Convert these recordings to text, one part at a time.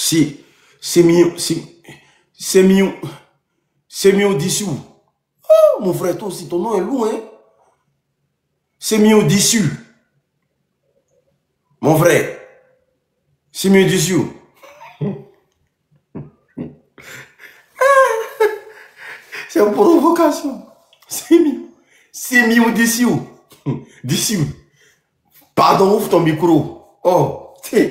C'est mieux, c'est mieux d'ici. Oh, mon frère, toi aussi, ton nom est loin. Hein? C'est mieux d'ici. Mon frère, c'est mieux d'ici. C'est une provocation. C'est mieux d'ici. D'ici. Pardon, ouvre ton micro. Oh, tiens.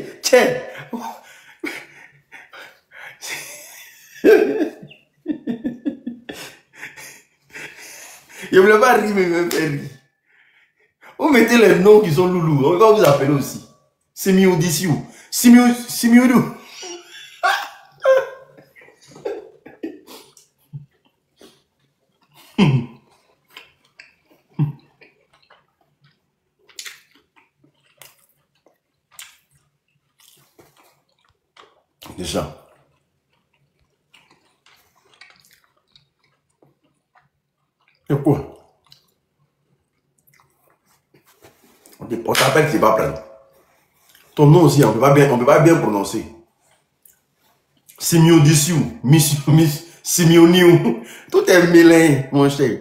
Je ne voulais pas rire, mais me faire rire. Vous mettez les noms qui sont loulous. On va vous appeler aussi. C'est mieux d'ici. C'est mieux d'où. Déjà. Et quoi? On t'appelle, tu ne vas pas prendre. Ton nom aussi, on ne peut pas bien prononcer. Simio Dissou, Simio Niou. Tout est mêlé, mon cher.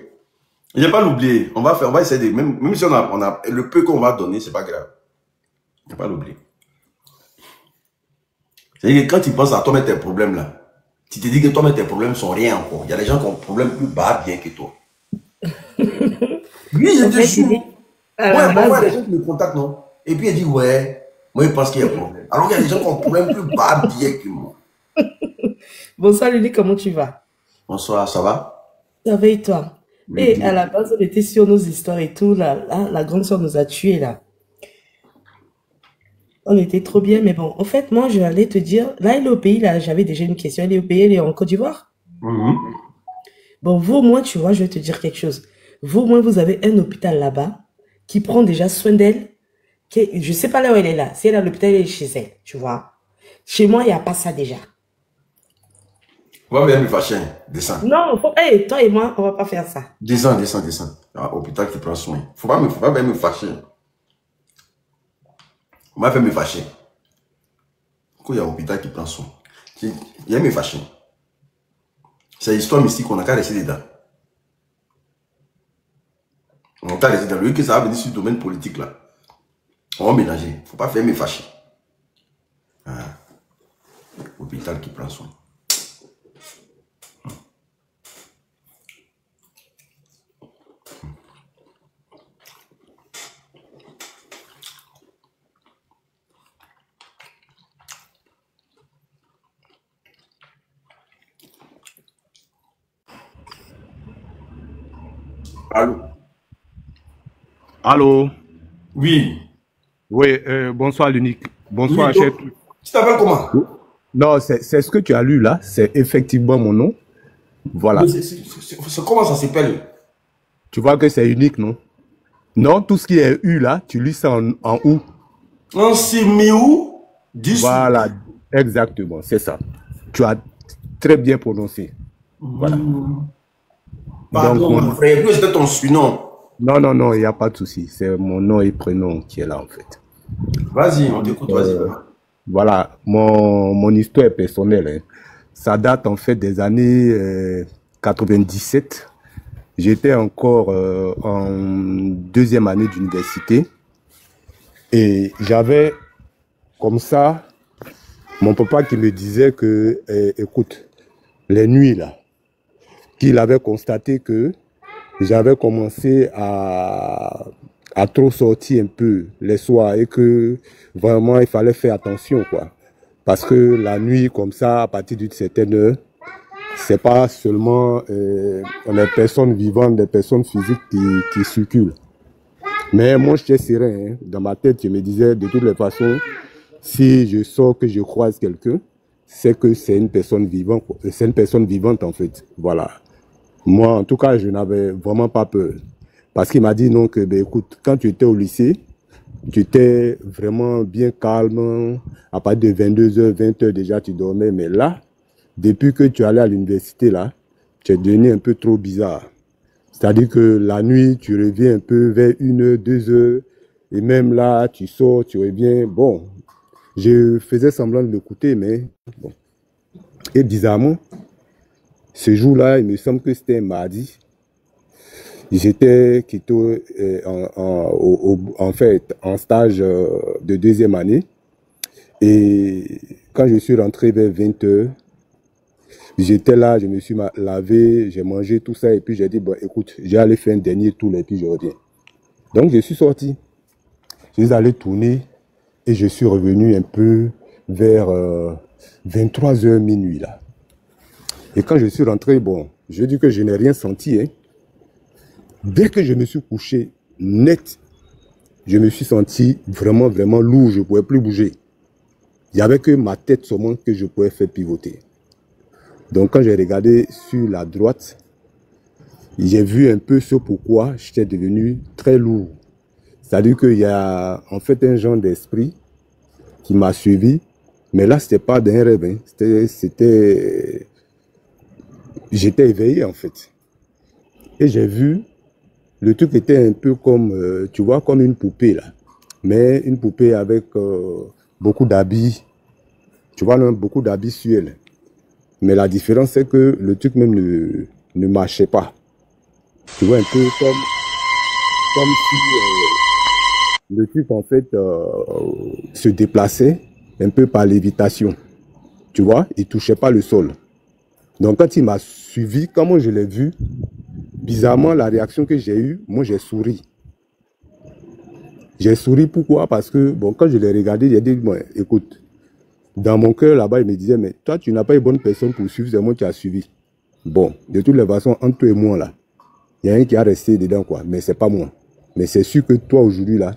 Je ne vais pas l'oublier. On va essayer de. Même si on a le peu qu'on va donner, c'est pas grave. Je ne vais pas l'oublier. C'est-à-dire que quand tu penses à toi et tes problèmes là, tu te dis que toi et tes problèmes sont rien encore. Il y a des gens qui ont des problèmes plus bas bien que toi. Lui, il dit sûr. Ouais, parfois, les gens qui me contactent, non? Et puis, il dit, ouais, moi, il pense qu'il y a un problème. Alors qu'il y a des gens qui ont un problème plus bas bien que moi. Bonsoir, Lily, comment tu vas? Bonsoir, ça va? Ça va et toi? Et à la base, on était sur nos histoires et tout. Là, la grande soeur nous a tués, là. On était trop bien, mais bon. En fait, moi, je allais te dire, là, il est au pays, là, j'avais déjà une question. Il est au pays, il est en Côte d'Ivoire? Bon, vous, au moins, tu vois, je vais te dire quelque chose. Vous, au moins, vous avez un hôpital là-bas qui prend déjà soin d'elle. Je ne sais pas là où elle est là. Si elle est à l'hôpital, elle est chez elle, tu vois. Chez moi, il n'y a pas ça déjà. On va bien me fâcher. Descends. Non, hey, toi et moi, on ne va pas faire ça. Descends. Ah, hôpital qui prend soin. Faut pas bien me fâcher. On va faire me fâcher. Quand il y a un hôpital qui prend soin, il y a me fâcher. C'est l'histoire mystique qu'on a qu'à rester dedans. On a qu'à rester dans le que ça va venir sur le domaine politique là. On va mélanger. Il ne faut pas faire me fâcher. Ah. Hôpital qui prend soin. Allô? Allô? Oui. Oui, bonsoir l'unique. Bonsoir, oui, chef. Tu t'appelles comment? Non, c'est ce que tu as lu là. C'est effectivement mon nom. Voilà. C'est comment ça s'appelle? Tu vois que c'est unique, non? Non, tout ce qui est U là, tu lis ça en OU. En Simiou, 10. Voilà, exactement, c'est ça. Tu as très bien prononcé. Voilà. Pardon, donc, mon frère, c'était ton surnom. Non, il n'y a pas de souci. C'est mon nom et prénom qui est là en fait. Vas-y, on t'écoute, vas-y. Voilà, mon histoire est personnelle. Hein. Ça date en fait des années 97. J'étais encore en deuxième année d'université. Et j'avais comme ça mon papa qui me disait que, écoute, les nuits là, qu'il avait constaté que j'avais commencé à trop sortir un peu les soirs et que vraiment il fallait faire attention quoi. Parce que la nuit comme ça, à partir d'une certaine heure, c'est pas seulement les personnes vivantes, les personnes physiques qui circulent. Mais moi j'étais serein, hein. Dans ma tête je me disais de toutes les façons, si je sors que je croise quelqu'un, c'est que c'est une personne vivante, c'est une personne vivante en fait, voilà. Moi, en tout cas, je n'avais vraiment pas peur. Parce qu'il m'a dit non, que ben, écoute, quand tu étais au lycée, tu étais vraiment bien calme. À partir de 22h, 20h déjà, tu dormais. Mais là, depuis que tu allais à l'université, là, tu es devenu un peu trop bizarre. C'est-à-dire que la nuit, tu reviens un peu vers 1h, 2h. Et même là, tu sors, tu reviens. Bon, Je faisais semblant de l'écouter, mais bon. Et bizarrement, ce jour-là, il me semble que c'était un mardi. J'étais en fait en stage de deuxième année. Et quand je suis rentré vers 20 h, j'étais là, je me suis lavé, j'ai mangé tout ça. Et puis j'ai dit, bon, écoute, j'ai allé faire un dernier tour et puis je reviens. Donc je suis sorti. Je suis allé tourner et je suis revenu un peu vers 23 h minuit là. Et quand je suis rentré, bon, je dis que je n'ai rien senti. Hein. Dès que je me suis couché net, je me suis senti vraiment, vraiment lourd. Je ne pouvais plus bouger. Il n'y avait que ma tête seulement que je pouvais faire pivoter. Donc quand j'ai regardé sur la droite, j'ai vu un peu ce pourquoi j'étais devenu très lourd. C'est-à-dire qu'il y a en fait un genre d'esprit qui m'a suivi. Mais là, ce n'était pas d'un rêve. Hein. J'étais éveillé en fait. Et j'ai vu, le truc était un peu comme, tu vois, comme une poupée là. Mais une poupée avec beaucoup d'habits. Tu vois, beaucoup d'habits sur elle. Mais la différence, c'est que le truc même ne marchait pas. Tu vois, un peu comme si le truc en fait se déplaçait un peu par lévitation. Tu vois, il ne touchait pas le sol. Donc quand il m'a suivi, comment je l'ai vu, bizarrement, la réaction que j'ai eue, moi j'ai souri. J'ai souri pourquoi? Parce que, bon, quand je l'ai regardé, j'ai dit, bon, écoute, dans mon cœur là-bas, il me disait, mais toi, tu n'as pas une bonne personne pour suivre, c'est moi qui as suivi. Bon, de toutes les façons, entre toi et moi là, il y a un qui a resté dedans, quoi, mais c'est pas moi. Mais c'est sûr que toi, aujourd'hui là,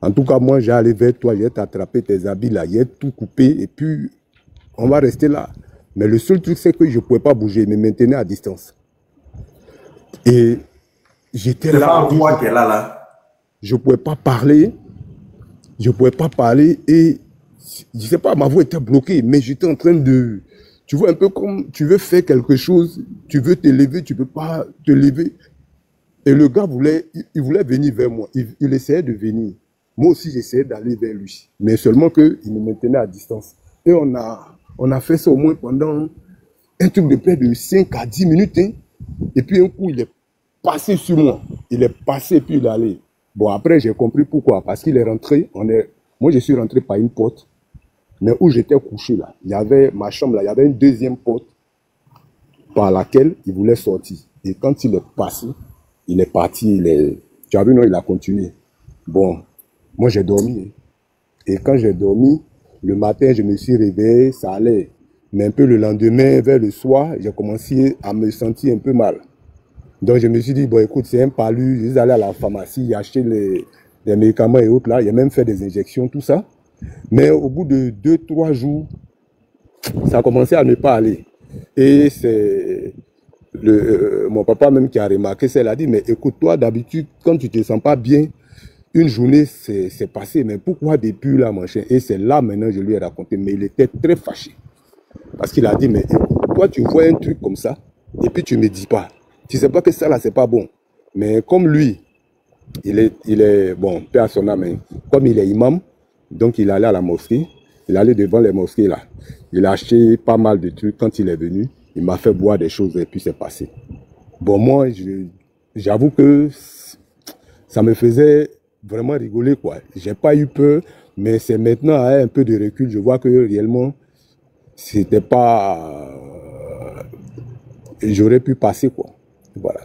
en tout cas, moi, j'ai allé vers toi, j'ai t'attrapé tes habits là, j'ai tout coupé, et puis, on va rester là. Mais le seul truc, c'est que je ne pouvais pas bouger, il me maintenait à distance. Et j'étais là. C'est pas toi qui est là. Je ne pouvais pas parler. Je ne pouvais pas parler et je ne sais pas, ma voix était bloquée, mais j'étais en train de... Tu vois, un peu comme tu veux faire quelque chose, tu veux te lever, tu ne peux pas te lever. Et le gars il voulait venir vers moi. Il essayait de venir. Moi aussi, j'essayais d'aller vers lui. Mais seulement qu'il me maintenait à distance. Et on a fait ça au moins pendant un truc de près de 5 à 10 minutes. Hein. Et puis un coup, il est passé sur moi. Il est passé, puis il est allé. Bon, après, j'ai compris pourquoi. Parce qu'il est rentré. Moi, je suis rentré par une porte. Mais où j'étais couché, là, il y avait ma chambre, là, il y avait une deuxième porte par laquelle il voulait sortir. Et quand il est passé, il est parti. Tu as vu, non, il a continué. Bon, moi, j'ai dormi. Hein. Et quand j'ai dormi, le matin, je me suis réveillé, ça allait. Mais un peu le lendemain, vers le soir, j'ai commencé à me sentir un peu mal. Donc, je me suis dit, bon, écoute, c'est un palu. Je suis allé à la pharmacie, acheter les médicaments et autres là. J'ai même fait des injections, tout ça. Mais au bout de 2-3 jours, ça a commencé à ne pas aller. Et c'est mon papa même qui a remarqué ça. Il a dit, mais écoute, toi, d'habitude, quand tu ne te sens pas bien, une journée, c'est passé. Mais pourquoi depuis là, mon chien? Et c'est là, maintenant, je lui ai raconté. Mais il était très fâché. Parce qu'il a dit, mais écoute, toi, tu vois un truc comme ça, et puis tu ne me dis pas. Tu ne sais pas que ça, là, c'est pas bon. Mais comme lui, il est bon, paix à son âme, hein. Comme il est imam, donc il allait à la mosquée. Il allait devant les mosquées, là. Il a acheté pas mal de trucs. Quand il est venu, il m'a fait boire des choses, et puis c'est passé. Bon, moi, j'avoue que ça me faisait vraiment rigoler, quoi. J'ai pas eu peur, mais c'est maintenant, avec un peu de recul, je vois que réellement, c'était pas... J'aurais pu passer, quoi. Voilà.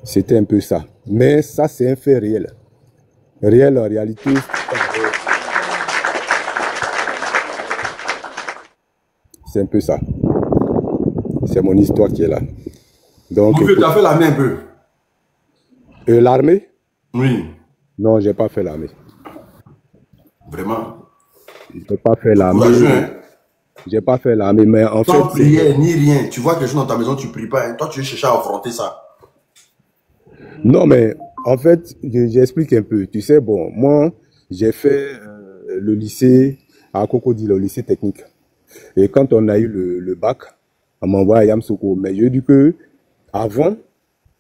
C'était un peu ça. Mais ça, c'est un fait réel. Réel, en réalité. C'est un peu ça. C'est mon histoire qui est là. Donc, mon vieux, tu as fait l'armée un peu? L'armée? Oui. Non, j'ai pas fait l'armée. Vraiment? J'ai pas fait l'armée. J'ai pas fait l'armée, mais en fait... Sans prière, ni rien. Tu vois quelque chose dans ta maison, tu pries pas. Hein. Toi, tu veux chercher à affronter ça. Non, mais en fait, j'explique un peu. Tu sais, bon, moi, j'ai fait le lycée à Cocody, le lycée technique. Et quand on a eu le bac, on m'a envoyé à Yamsoko. Mais je dis que avant,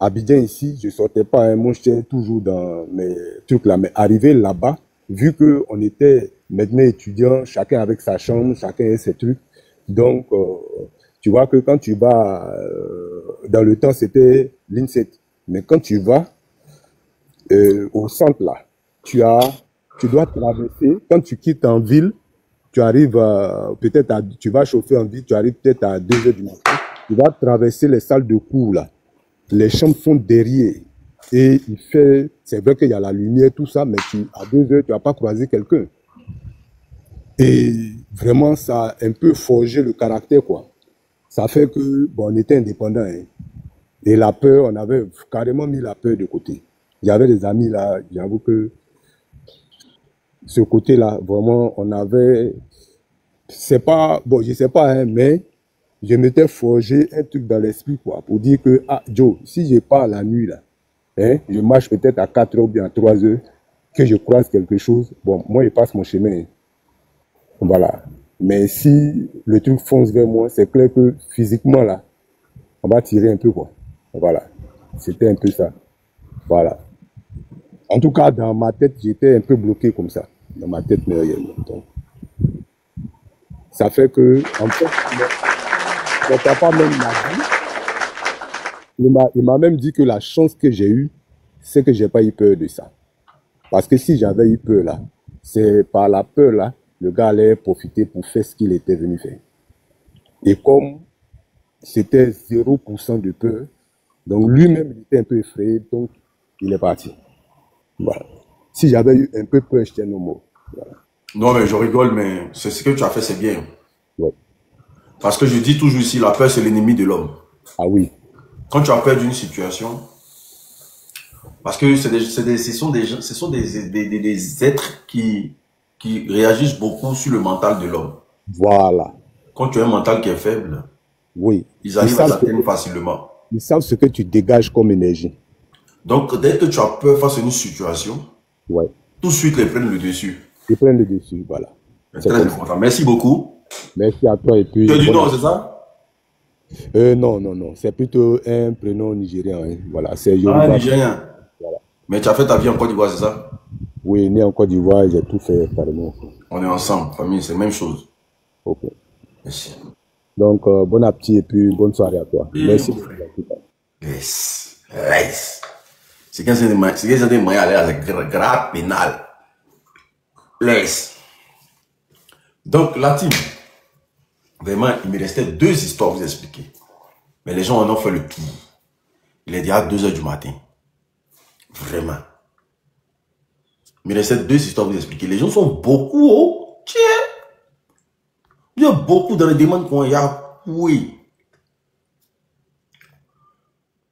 à Abidjan ici, je sortais pas. Hein, moi, j'étais toujours dans mes trucs là. Mais arrivé là-bas, vu qu'on était maintenant étudiant, chacun avec sa chambre, chacun avec ses trucs. Donc, tu vois que quand tu vas, dans le temps, c'était l'INSET. Mais quand tu vas au centre, là, tu dois traverser. Quand tu quittes en ville, tu arrives peut-être tu vas chauffer en ville, tu arrives peut-être à 2 heures du matin. Tu vas traverser les salles de cours, là. Les chambres sont derrière. Et c'est vrai qu'il y a la lumière, tout ça, mais à 2 heures, tu vas pas croiser quelqu'un. Et vraiment, ça a un peu forgé le caractère, quoi. Ça fait que, bon, on était indépendants, hein. Et la peur, on avait carrément mis la peur de côté. Il y avait des amis là, j'avoue que ce côté-là, vraiment, on avait, c'est pas, bon, je sais pas, hein, mais je m'étais forgé un truc dans l'esprit, quoi, pour dire que, ah, Joe, si je pars la nuit, là, hein, je marche peut-être à 4 heures ou bien à 3 heures, que je croise quelque chose, bon, moi, je passe mon chemin, hein. Voilà. Mais si le truc fonce vers moi, c'est clair que physiquement, là, on va tirer un peu, quoi. Voilà. C'était un peu ça. Voilà. En tout cas, dans ma tête, j'étais un peu bloqué comme ça. Dans ma tête, mais donc, ça fait que, en fait, mon papa même m'a dit, il m'a même dit que la chance que j'ai eue, c'est que j'ai pas eu peur de ça. Parce que si j'avais eu peur là, c'est par la peur là, le gars allait profiter pour faire ce qu'il était venu faire. Et comme c'était 0% de peur, donc lui-même, il était un peu effrayé, donc il est parti. Voilà. Si j'avais eu un peu peur, j'étais no more. Voilà. Non, mais je rigole, mais c'est ce que tu as fait, c'est bien. Ouais. Parce que je dis toujours ici, la peur, c'est l'ennemi de l'homme. Ah oui. Quand tu as peur d'une situation, parce que ce sont des êtres qui réagissent beaucoup sur le mental de l'homme. Voilà. Quand tu as un mental qui est faible, oui, ils arrivent à t'atteindre facilement. Ils savent ce que tu dégages comme énergie. Donc, dès que tu as peur face à une situation, ouais, tout de suite, ils prennent le dessus. Ils prennent le dessus, voilà. C'est très important. Merci beaucoup. Merci à toi. Et puis, tu as dit non, c'est ça? Non, non, non. C'est plutôt un prénom nigérien. Hein. Voilà, c'est Yoruba. Ah, nigérien. Voilà. Mais tu as fait ta vie en Côte d'Ivoire, c'est ça? Oui, né en Côte d'Ivoire, j'ai tout fait carrément. On est ensemble, famille, c'est la même chose. Ok. Merci. Donc, bon appétit et puis bonne soirée à toi. Et merci beaucoup. Yes. Yes. C'est qu'un des moyens à la grave pénal. Laisse. Donc, la team, vraiment, il me restait 2 histoires à vous expliquer. Mais les gens en ont fait le pire. Il est déjà 2 heures du matin. Vraiment. Il me restait 2 histoires à vous expliquer. Les gens sont beaucoup, oh, tiens. Il y a beaucoup dans les demandes qu'on y a. Oui.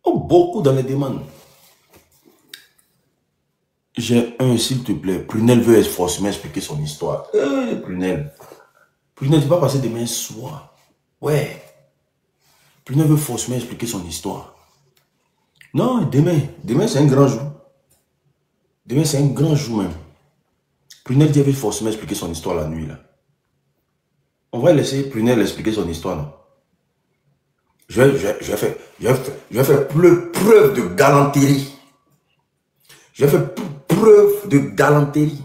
Oh, beaucoup dans les demandes. J'ai un, s'il te plaît. Prunel veut forcément expliquer son histoire. Prunel. Prunel, tu vas passer demain soir. Ouais. Prunel veut forcément expliquer son histoire. Non, demain. Demain, c'est un grand jour. Demain, c'est un grand jour même. Prunel dit veut forcément expliquer son histoire la nuit, là. On va laisser Prunel expliquer son histoire, non? Je vais faire preuve de galanterie. Je vais faire preuve de galanterie.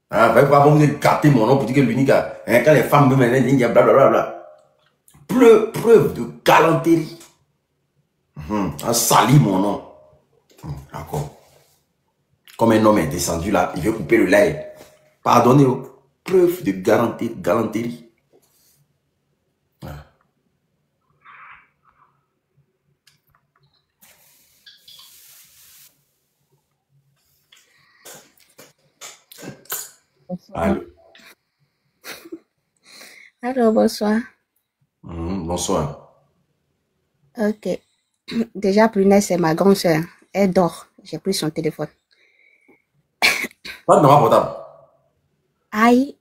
Ah, vous avez gâté mon nom pour dire que l'unique, hein, quand les femmes me mènent, blablabla. Preuve de galanterie. On salit mon nom. D'accord. Comme un homme est descendu là, il veut couper le lait. Pardonnez, preuve de galanterie. Voilà. Allô. Allô, bonsoir. Bonsoir. Ok. Déjà, Prunel, c'est ma grande soeur. Elle dort. J'ai pris son téléphone. Pas de numéro portable. Aïe.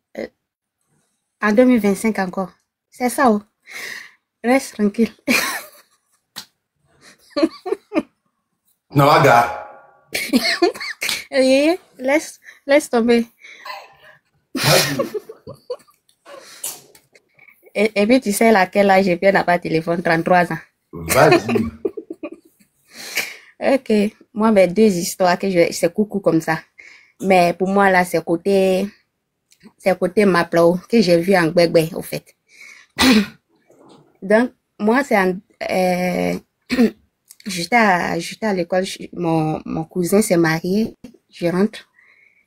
En 2025 encore. C'est ça, oh. Reste tranquille. Non, gars. Laisse tomber. Et puis, tu sais laquelle âge j'ai bien avoir téléphone, 33 ans. Vas-y. Ok. Moi, mes 2 histoires que c'est coucou comme ça. Mais pour moi, là, c'est côté C'est côté Maplao que j'ai vu en Gbegbe, au fait. Donc, moi, c'est j'étais à l'école, mon cousin s'est marié, je rentre.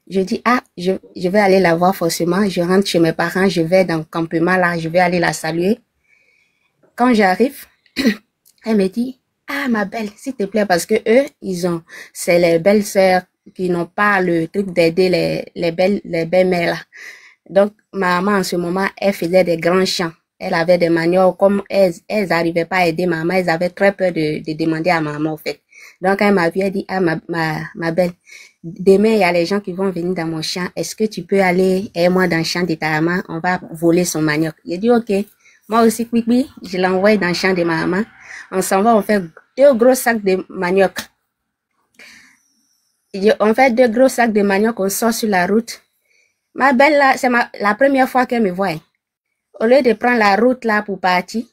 Je dis, ah, je vais aller la voir forcément. Je rentre chez mes parents, je vais dans le campement là, je vais aller la saluer. Quand j'arrive, elle me dit, ah, ma belle, s'il te plaît, parce que eux, c'est les belles sœurs qui n'ont pas le truc d'aider les belles-mères là. Donc, ma maman, en ce moment, elle faisait des grands chants. Elle avait des maniocs, comme elles n'arrivaient pas à aider maman, elles avaient très peur de demander à maman, au fait. Donc, elle m'a vu, elle dit, ah, ma belle, demain, il y a les gens qui vont venir dans mon champ. Est-ce que tu peux aller, et moi, dans le champ de ta maman, on va voler son manioc. J'ai dit, ok. Moi aussi, oui, je l'envoie dans le champ de ma maman. On s'en va, on fait 2 gros sacs de manioc. On fait 2 gros sacs de manioc, on sort sur la route. Ma belle, là, c'est la première fois qu'elle me voit. Au lieu de prendre la route là pour partir,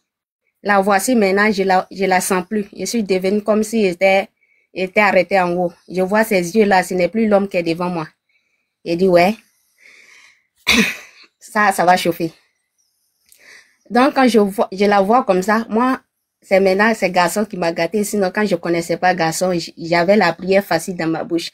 la voici maintenant, je la sens plus. Je suis devenue comme si était arrêtée en haut. Je vois ses yeux là, ce n'est plus l'homme qui est devant moi. Il dit, ouais, ça va chauffer. Donc, quand je la vois comme ça, moi, c'est maintenant ce garçon qui m'a gâté. Sinon, quand je connaissais pas garçon, j'avais la prière facile dans ma bouche.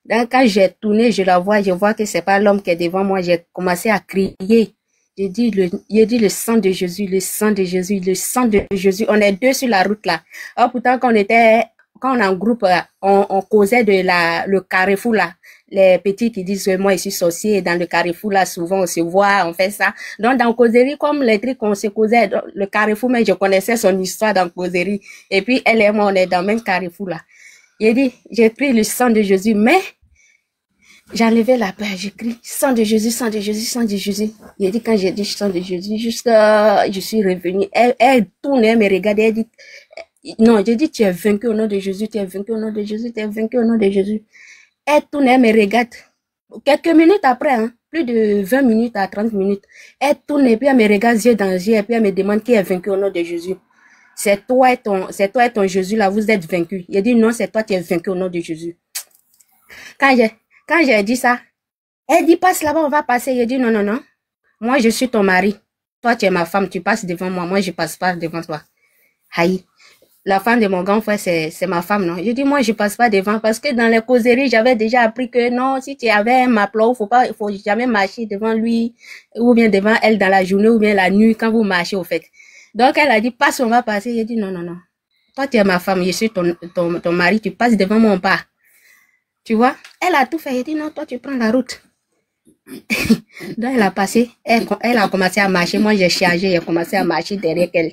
Donc, quand j'ai tourné, je vois que c'est pas l'homme qui est devant moi. J'ai commencé à crier. J'ai dit le sang de Jésus, le sang de Jésus, le sang de Jésus. On est 2 sur la route là. Oh, pourtant, quand on est en groupe, on causait le carrefour là. Les petits qui disent que moi je suis sorcier, dans le carrefour là, souvent on se voit, on fait ça. Donc dans causerie, comme les trucs qu'on se causait, le carrefour, mais je connaissais son histoire dans causerie. Et puis elle et moi, on est dans le même carrefour là. J'ai pris le sang de Jésus, mais j'enlevais la peur, j'ai crié sang de Jésus, sang de Jésus, sang de Jésus. Il dit quand j'ai dit sang de Jésus, je suis revenue. Elle tourne, elle me regarde, elle dit, non, j'ai dit tu es vaincu au nom de Jésus, tu es vaincu au nom de Jésus, tu es vaincu au nom de Jésus. Elle tourne, elle me regarde. Quelques minutes après, hein, plus de 20 minutes à 30 minutes, elle tourne et puis elle me regarde yeux dans yeux et puis elle me demande qui est vaincu au nom de Jésus. C'est toi et ton Jésus là, vous êtes vaincu. Il dit non, c'est toi qui es vaincu au nom de Jésus. Quand j'ai dit ça, elle dit passe là-bas, on va passer. Il dit non. Moi, je suis ton mari. Toi, tu es ma femme, tu passes devant moi. Moi, je passe pas devant toi. Aïe. La femme de mon grand frère, c'est ma femme, non? Je dis, moi, je passe pas devant parce que dans les causeries, j'avais déjà appris que non, si tu avais un maplot, il faut jamais marcher devant lui ou bien devant elle dans la journée ou bien la nuit quand vous marchez, au fait. Donc, elle a dit, passe, on va passer. J'ai dit, non. Toi, tu es ma femme, je suis ton mari, tu passes devant mon pas. Tu vois? Elle a tout fait. J'ai dit, non, toi, tu prends la route. Donc, elle a passé. Elle a commencé à marcher. Moi, j'ai chargé, j'ai commencé à marcher derrière elle.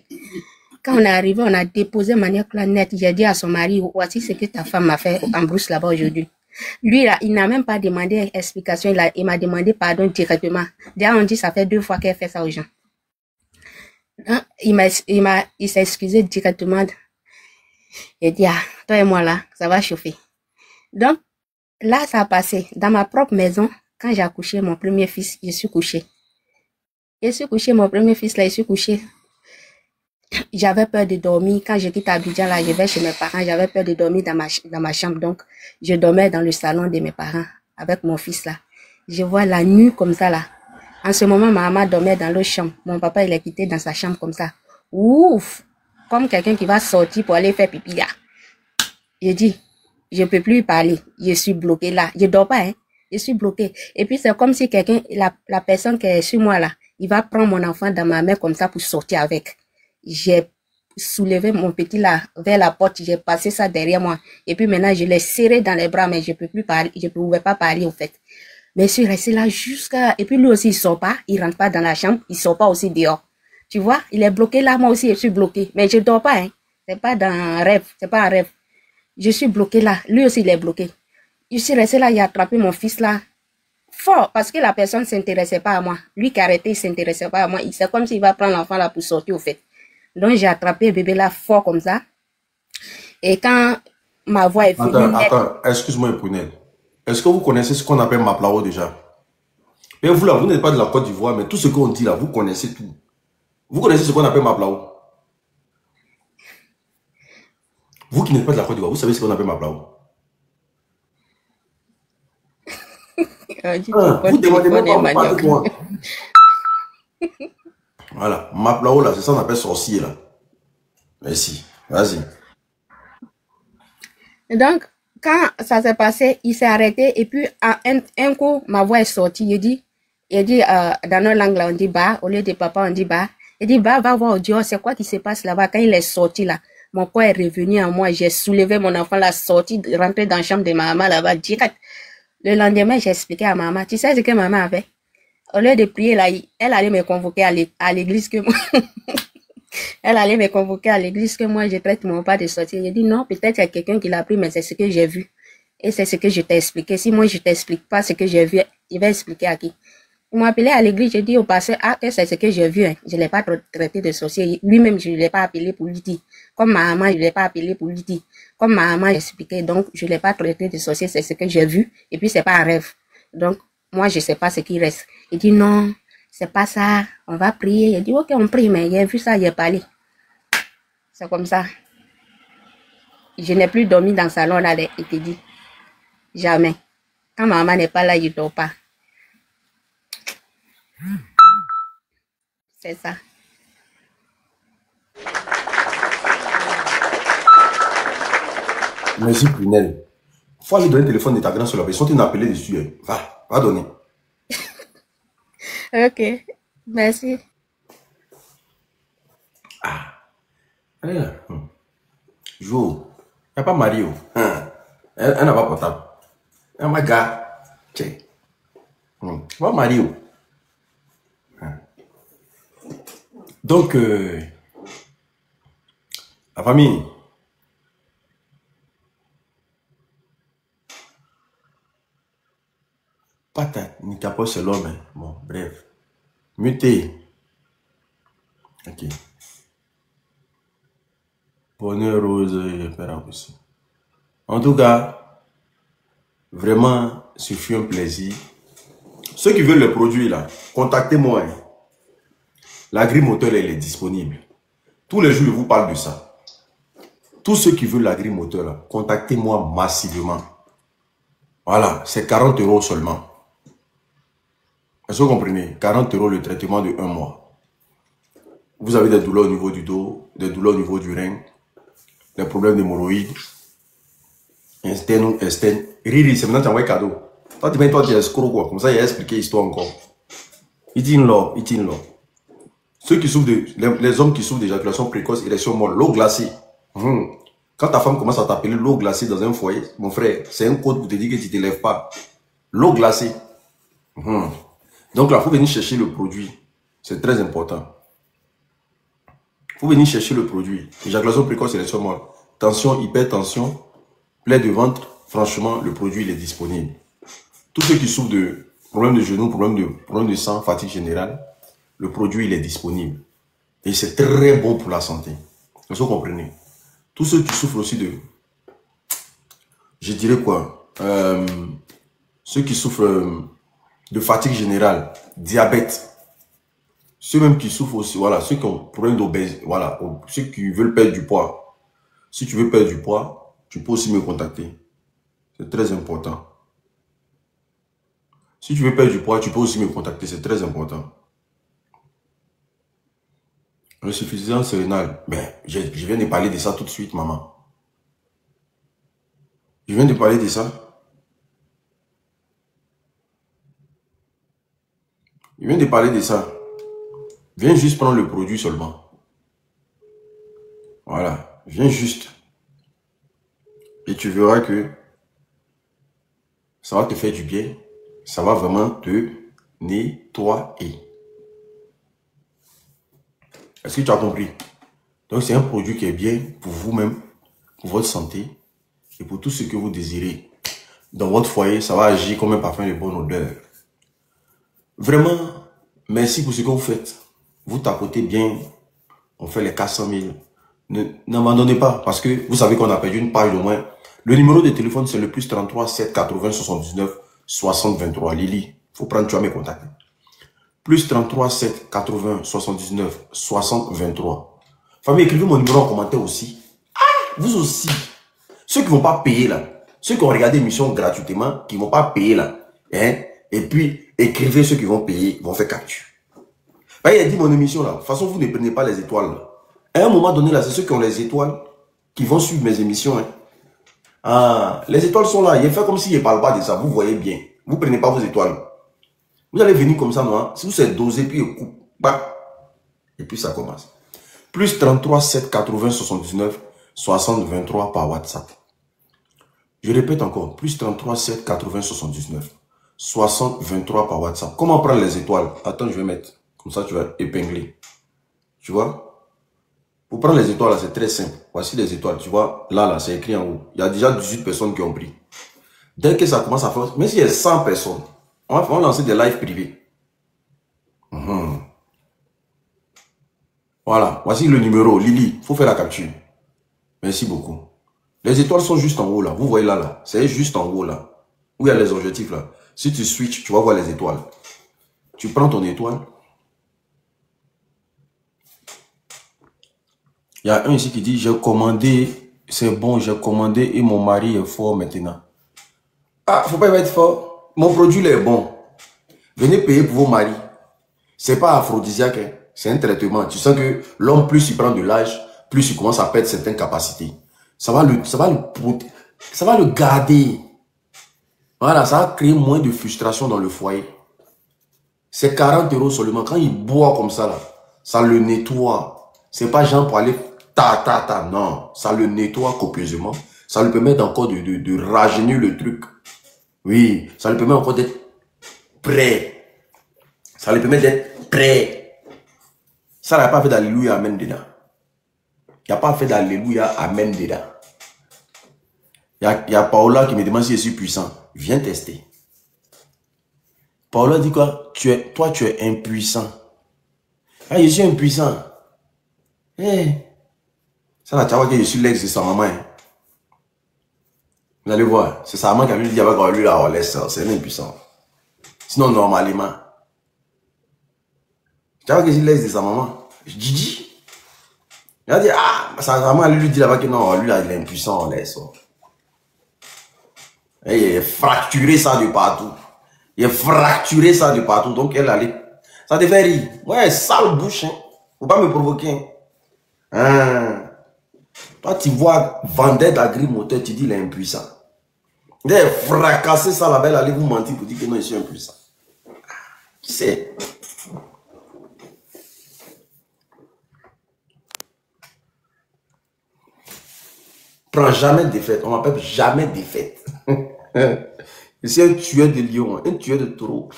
Quand on est arrivé, on a déposé manioc là net. J'ai dit à son mari, voici ce que ta femme m'a fait en brousse là-bas aujourd'hui. Lui, là, il n'a même pas demandé explication. Il m'a demandé pardon directement. Déjà, on dit, ça fait 2 fois qu'elle fait ça aux gens. Il s'est excusé directement. Il dit, ah, toi et moi là, ça va chauffer. Donc, là, ça a passé. Dans ma propre maison, quand j'ai accouché mon premier fils, je suis couchée. Mon premier fils là, je suis couchée. J'avais peur de dormir. Quand je quitte Abidjan, là, je vais chez mes parents. J'avais peur de dormir dans ma chambre. Donc, je dormais dans le salon de mes parents avec mon fils, là. Je vois la nuit comme ça, là. En ce moment, ma maman dormait dans l'autre chambre. Mon papa, il est quitté dans sa chambre comme ça. Ouf! Comme quelqu'un qui va sortir pour aller faire pipi, là. Je dis, je peux plus parler. Je suis bloquée là. Je dors pas, hein. Je suis bloquée. Et puis, c'est comme si la personne qui est sur moi, là, il va prendre mon enfant dans ma main comme ça pour sortir avec. J'ai soulevé mon petit là vers la porte, j'ai passé ça derrière moi. Et puis maintenant, je l'ai serré dans les bras, mais je peux plus parler, je pouvais pas parler, en fait. Mais je suis restée là jusqu'à, et puis lui aussi, il sort pas, il rentre pas dans la chambre, il sort pas aussi dehors. Tu vois, il est bloqué là, moi aussi, je suis bloquée. Mais je dors pas, hein. C'est pas dans un rêve, c'est pas un rêve. Je suis bloquée là, lui aussi, il est bloqué. Je suis restée là, il a attrapé mon fils là, fort, parce que la personne s'intéressait pas à moi. Lui qui a arrêté, il s'intéressait pas à moi. C'est comme s'il va prendre l'enfant là pour sortir, au fait. Donc, j'ai attrapé le bébé là fort comme ça. Et quand ma voix est venue... Attends, excuse-moi, Prunelle. Est-ce que vous connaissez ce qu'on appelle Maplao déjà? Et vous là, vous n'êtes pas de la Côte d'Ivoire, mais tout ce qu'on dit là, vous connaissez tout. Vous connaissez ce qu'on appelle Maplao? Vous qui n'êtes pas de la Côte d'Ivoire, vous savez ce qu'on appelle Maplao? Vous demandez même pas, vous partez loin. Voilà, Maplao là, c'est ça qu'on appelle sorcier là. Merci, vas-y. Donc, quand ça s'est passé, il s'est arrêté et puis à un coup, ma voix est sortie. Il dit dans notre langue là, on dit bah, au lieu de papa, on dit bah. Il dit bah, va voir Dieu, c'est quoi qui se passe là-bas. Quand il est sorti là, mon corps est revenu à moi. J'ai soulevé mon enfant là, sorti, rentré dans la chambre de ma maman là-bas direct. Le lendemain, j'ai expliqué à maman, tu sais ce que maman a fait? Au lieu de prier là, elle allait me convoquer à l'église que moi. Elle allait me convoquer à l'église que moi je traite mon pas de sortir. J'ai dit non, peut-être il y a quelqu'un qui l'a pris, mais c'est ce que j'ai vu. Et c'est ce que je t'ai expliqué. Si moi je t'explique pas ce que j'ai vu, il va expliquer à qui? Il m'a appelé à l'église, j'ai dit au pasteur, ah, que c'est ce que j'ai vu, hein. Je l'ai pas traité de sorcier. Lui-même, je ne l'ai pas appelé pour lui dire. Comme ma maman, je ne l'ai pas appelé pour lui dire. Comme ma maman expliquait, donc je ne l'ai pas traité de sorcier, c'est ce que j'ai vu. Et puis c'est pas un rêve. Donc, moi, je sais pas ce qui reste. Il dit non, c'est pas ça, on va prier. Il dit ok, on prie, mais j'ai vu ça, j'ai parlé. C'est comme ça. Je n'ai plus dormi dans le salon là, il te dit. Jamais. Quand ma maman n'est pas là, je ne dors pas. C'est ça. Merci, Prunelle. Faut aller donner le téléphone de ta grande soeur. Ils sont appelés dessus. Hein. Va donner. Ok. Merci. Ah. Jo. Il n'y a pas Mario. Elle n'a pas portable. Oh my God. Tiens. Pas Mario. Donc, la famille. Pas ta, ni ta poche, c'est l'homme. Hein. Bon, bref. Muté. Ok. Bonheur rose, j'espère aussi. En tout cas, vraiment, ce fut un plaisir. Ceux qui veulent le produit là, contactez-moi. Hein. L'agri-moteur, il est disponible. Tous les jours, je vous parle de ça. Tous ceux qui veulent l'agri-moteur là, contactez-moi massivement. Voilà, c'est 40 € seulement. Est-ce que vous comprenez? 40 € le traitement de 1 mois. Vous avez des douleurs au niveau du dos, des douleurs au niveau du rein, des problèmes d'hémorroïdes, interne ou externe. Riri, c'est maintenant que tu envoies cadeau. Toi, tu es escroc quoi. Comme ça, il a expliqué l'histoire encore. It in law. Ceux qui souffrent les hommes qui souffrent d'éjaculation précoce, érection molle, l'eau glacée. Quand ta femme commence à t'appeler l'eau glacée dans un foyer, mon frère, c'est un code pour te dire que tu ne te lèves pas. L'eau glacée. Donc là, il faut venir chercher le produit. C'est très important. Il faut venir chercher le produit. Éjaculation précoce, érection molle. Tension, hypertension, plaie de ventre. Franchement, le produit il est disponible. Tous ceux qui souffrent de problèmes de genoux, problèmes de sang, fatigue générale, le produit il est disponible. Et c'est très bon pour la santé. Est-ce que vous comprenez? Tous ceux qui souffrent aussi de... Je dirais quoi? Ceux qui souffrent de fatigue générale, diabète. Ceux même qui souffrent aussi, voilà, ceux qui ont problème d'obésité, voilà, ceux qui veulent perdre du poids. Si tu veux perdre du poids, tu peux aussi me contacter. C'est très important. Si tu veux perdre du poids, tu peux aussi me contacter. C'est très important. Insuffisance rénale. Ben, je viens de parler de ça tout de suite, maman. Je viens de parler de ça. Je viens de parler de ça. Viens juste prendre le produit seulement. Voilà. Viens juste. Et tu verras que ça va te faire du bien. Ça va vraiment te nettoyer. Est-ce que tu as compris? Donc, c'est un produit qui est bien pour vous-même, pour votre santé et pour tout ce que vous désirez. Dans votre foyer, ça va agir comme un parfum de bonne odeur. Vraiment, merci pour ce que vous faites. Vous tapotez bien. On fait les 400 000. N'abandonnez pas parce que vous savez qu'on a perdu une page de moins. Le numéro de téléphone, c'est le plus 33 7 80 79 60 23. Lily, faut prendre, tu vas me contacter. Plus 33 7 80 79 60 23. Famille, écrivez mon numéro en commentaire aussi. Ah, vous aussi. Ceux qui ne vont pas payer là, ceux qui ont regardé l'émission gratuitement, qui ne vont pas payer là, hein, Et puis, écrivez ceux qui vont payer, vont faire capture. Il a dit mon émission là. De toute façon, vous ne prenez pas les étoiles là. À un moment donné là, c'est ceux qui ont les étoiles qui vont suivre mes émissions. Hein. Ah, les étoiles sont là. Il fait comme s'il ne parle pas de ça. Vous voyez bien. Vous ne prenez pas vos étoiles. Vous allez venir comme ça, moi. Si vous êtes dosé, puis coupe. Bah. Et puis ça commence. Plus 33 7 80 79 60 23 par WhatsApp. Je répète encore. Plus 33 7 80 79 60 23 par WhatsApp. Comment prendre les étoiles? Attends, je vais mettre. Comme ça, tu vas épingler. Tu vois? Pour prendre les étoiles, c'est très simple. Voici les étoiles. Tu vois? Là, c'est écrit en haut. Il y a déjà 18 personnes qui ont pris. Dès que ça commence à faire, même s'il y a 100 personnes, on va lancer des lives privés. Voilà. Voici le numéro. Lily, il faut faire la capture. Merci beaucoup. Les étoiles sont juste en haut là. Vous voyez là. C'est juste en haut là. Où il y a les objectifs là. Si tu switches, tu vas voir les étoiles. Tu prends ton étoile. Il y a un ici qui dit, j'ai commandé, c'est bon, j'ai commandé et mon mari est fort maintenant. Ah, faut pas être fort. Mon produit est bon. Venez payer pour vos maris. C'est pas aphrodisiaque, hein. C'est un traitement. Tu sens que l'homme, plus il prend de l'âge, plus il commence à perdre certaines capacités. Ça va le garder. Voilà, ça va créer moins de frustration dans le foyer. C'est 40 € seulement. Quand il boit comme ça, là, ça le nettoie. C'est pas genre pour aller non. Ça le nettoie copieusement. Ça lui permet encore de rajeunir le truc. Oui, ça lui permet encore d'être prêt. Ça lui permet d'être prêt. Ça n'a pas fait d'alléluia, amen dedans. Il n'y a pas fait d'alléluia, amen dedans. Il y a Paola qui me demande si je suis puissant. Viens tester. Paola dit quoi? Toi, tu es impuissant. Ah, je suis impuissant. Hey. Ça, là, tu vois que je suis l'ex de sa maman. Hein. Vous allez voir. C'est sa maman qui a lui dit avec lui là, on laisse ça. C'est impuissant. Sinon, normalement. Tu vois que je suis l'ex de sa maman. Gigi. Il a dit, ah, sa maman lui dit là-bas que non, lui là, il est impuissant, on laisse ça. Et il a fracturé ça de partout. Il a fracturé ça de partout. Donc, elle allait. Ça devait rire. Ouais, sale bouche. Hein. Faut pas me provoquer. Hein. Toi, tu vois Vendette Agri-Moteur, tu dis il est impuissant. Il a fracassé ça là-bas, elle allait vous mentir pour dire que non, je suis impuissant. Qui c'est? Prends jamais de défaite. On m'appelle jamais défaite. Je suis un tueur de lion, un tueur de taureau.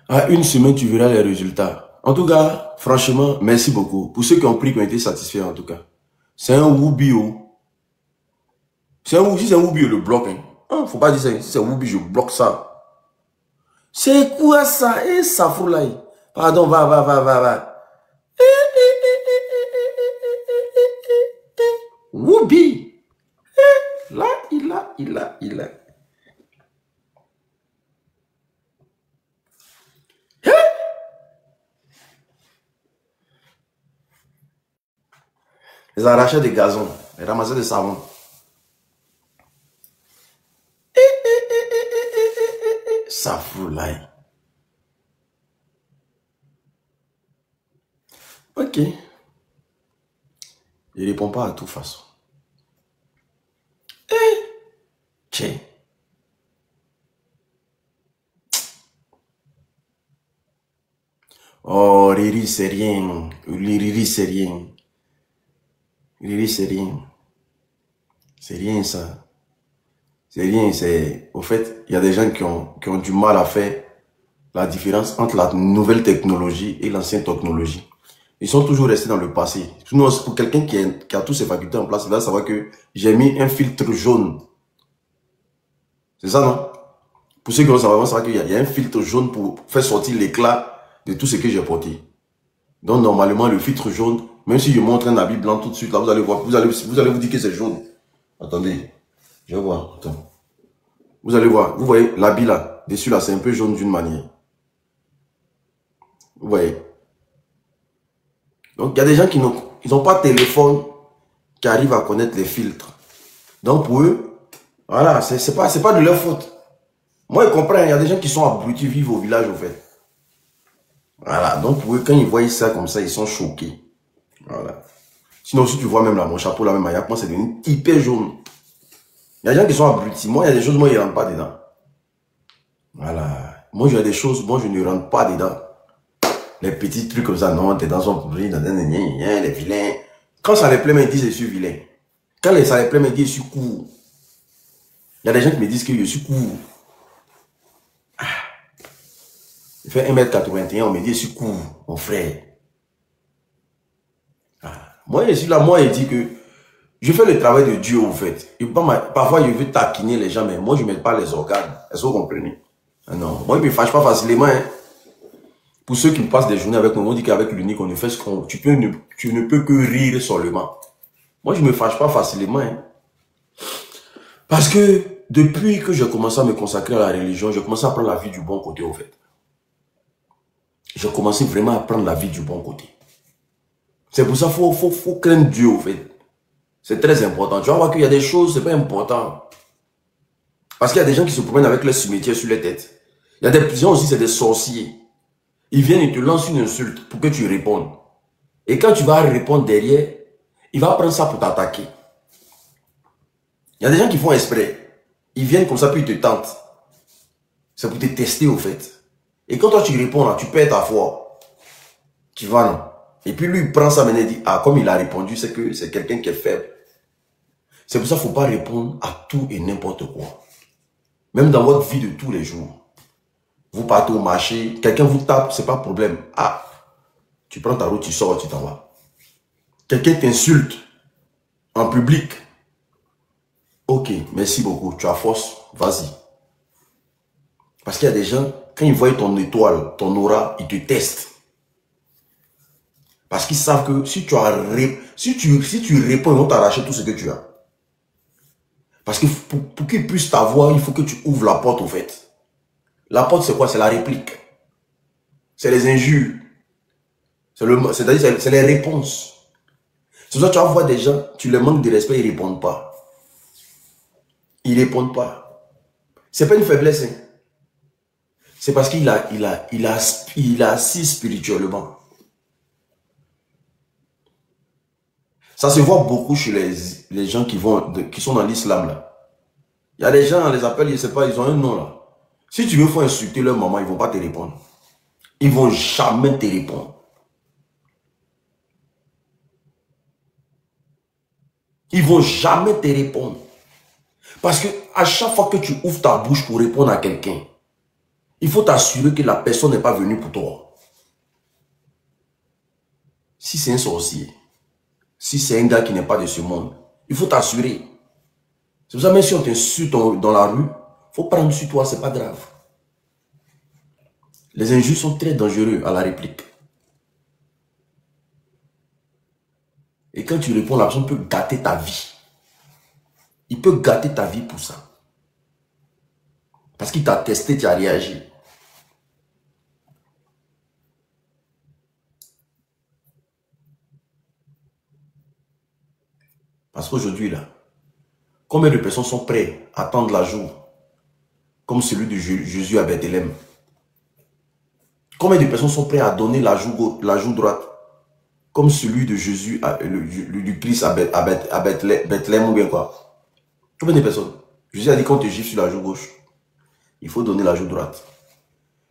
À une semaine, tu verras les résultats. En tout cas, franchement, merci beaucoup. Pour ceux qui ont pris, qui ont été satisfaits, en tout cas. C'est un Wubio. Si c'est un Wubio, le bloc. Hein. Ah, faut pas dire ça. Si c'est un Wubio, je bloque ça. C'est quoi ça? Eh, ça fout là. Pardon, va. Woubi. Là, il a. Les arracheurs de gazon, les ramasseurs de savon. Ça fout là. Ok. Il ne répond pas à toute façon. Tiens. Oh, Riri, c'est rien. Riri, c'est rien. Riri, c'est rien. C'est rien, ça. C'est rien, c'est... Au fait, il y a des gens qui ont du mal à faire la différence entre la nouvelle technologie et l'ancienne technologie. Ils sont toujours restés dans le passé. Pour quelqu'un qui a toutes ses facultés en place, il va savoir que j'ai mis un filtre jaune. C'est ça, non? Pour ceux qui vont savoir qu'il y a un filtre jaune pour faire sortir l'éclat de tout ce que j'ai porté. Donc, normalement, le filtre jaune, même si je montre un habit blanc tout de suite, là, vous allez voir, vous allez vous dire que c'est jaune. Attendez, je vais voir. Attends. Vous allez voir, vous voyez l'habit là, dessus là, c'est un peu jaune d'une manière. Vous voyez? Donc, il y a des gens qui n'ont pas de téléphone qui arrivent à connaître les filtres. Donc, pour eux, voilà, c'est pas de leur faute. Moi, je comprends, il y a des gens qui sont abrutis, vivent au village, au fait. Voilà, donc pour eux, quand ils voient ça comme ça, ils sont choqués. Voilà. Sinon, si tu vois même là, mon chapeau, là, même à Yakman, c'est devenu hyper jaune. Il y a des gens qui sont abrutis. Moi, il y a des choses, moi, ils ne rentrent pas dedans. Voilà. Moi, j'ai des choses, moi, je ne rentre pas dedans. Les petits trucs comme ça, non, tes dents sont pourries, les vilains. Quand ça les plaît, ils disent je suis vilain. Quand ça les plaît, ils disent je suis court. Il y a des gens qui me disent que je suis court. Je fais 1m81, on me dit je suis court, mon frère. Moi, je suis là, moi, je dis que je fais le travail de Dieu, en fait. Et parfois, je veux taquiner les gens, mais moi, je ne mets pas les organes. Est-ce que vous comprenez? Non, moi, je ne me fâche pas facilement. Hein. Pour ceux qui me passent des journées avec moi, on dit qu'avec l'unique, on ne fait ce qu'on... Tu ne peux que rire seulement. Moi, je ne me fâche pas facilement. Hein. Parce que depuis que j'ai commencé à me consacrer à la religion, j'ai commencé à prendre la vie du bon côté, en fait. J'ai commencé vraiment à prendre la vie du bon côté. C'est pour ça qu'il faut craindre Dieu, en fait. C'est très important. Tu vas voir qu'il y a des choses, c'est pas important. Parce qu'il y a des gens qui se promènent avec leur cimetière sur les têtes. Il y a des gens aussi, c'est des sorciers. Ils viennent et te lancent une insulte pour que tu répondes. Et quand tu vas répondre derrière, il va prendre ça pour t'attaquer. Il y a des gens qui font exprès. Ils viennent comme ça puis ils te tentent. C'est pour te tester au fait. Et quand toi tu réponds là, tu perds ta foi. Tu vas non. Et puis lui il prend ça maintenant et dit, ah comme il a répondu, c'est que c'est quelqu'un qui est faible. C'est pour ça qu'il ne faut pas répondre à tout et n'importe quoi. Même dans votre vie de tous les jours. Vous partez au marché, quelqu'un vous tape, c'est pas problème. Ah, tu prends ta route, tu sors, tu t'en vas. Quelqu'un t'insulte en public. Ok, merci beaucoup, tu as force, vas-y. Parce qu'il y a des gens, quand ils voient ton étoile, ton aura, ils te testent. Parce qu'ils savent que si tu réponds, ils vont t'arracher tout ce que tu as. Parce que pour qu'ils puissent t'avoir, il faut que tu ouvres la porte au fait. La porte, c'est quoi? C'est la réplique. C'est les injures. C'est les réponses. C'est pour ça que tu vas voir des gens, tu leur manques de respect, ils ne répondent pas. Ils ne répondent pas. Ce n'est pas une faiblesse. Hein. C'est parce qu'il a assis spirituellement. Ça se voit beaucoup chez les gens qui sont dans l'islam là. Il y a des gens, on les appelle, je ne sais pas, ils ont un nom là. Si tu veux faut insulter leur maman, ils ne vont pas te répondre. Ils ne vont jamais te répondre. Ils ne vont jamais te répondre. Parce que à chaque fois que tu ouvres ta bouche pour répondre à quelqu'un, il faut t'assurer que la personne n'est pas venue pour toi. Si c'est un sorcier, si c'est un gars qui n'est pas de ce monde, il faut t'assurer. C'est pour ça, même si on t'insulte dans la rue, il faut prendre sur toi, c'est pas grave. Les injures sont très dangereux à la réplique. Et quand tu réponds, la personne peut gâter ta vie. Il peut gâter ta vie pour ça. Parce qu'il t'a testé, tu as réagi. Parce qu'aujourd'hui, là, combien de personnes sont prêtes à attendre la jour comme celui de Jésus à Bethléem? Combien de personnes sont prêtes à donner la joue droite comme celui de Jésus, du Christ à Bethléem ou bien quoi? Combien de personnes? Jésus a dit quand tu te gifles sur la joue gauche, il faut donner la joue droite.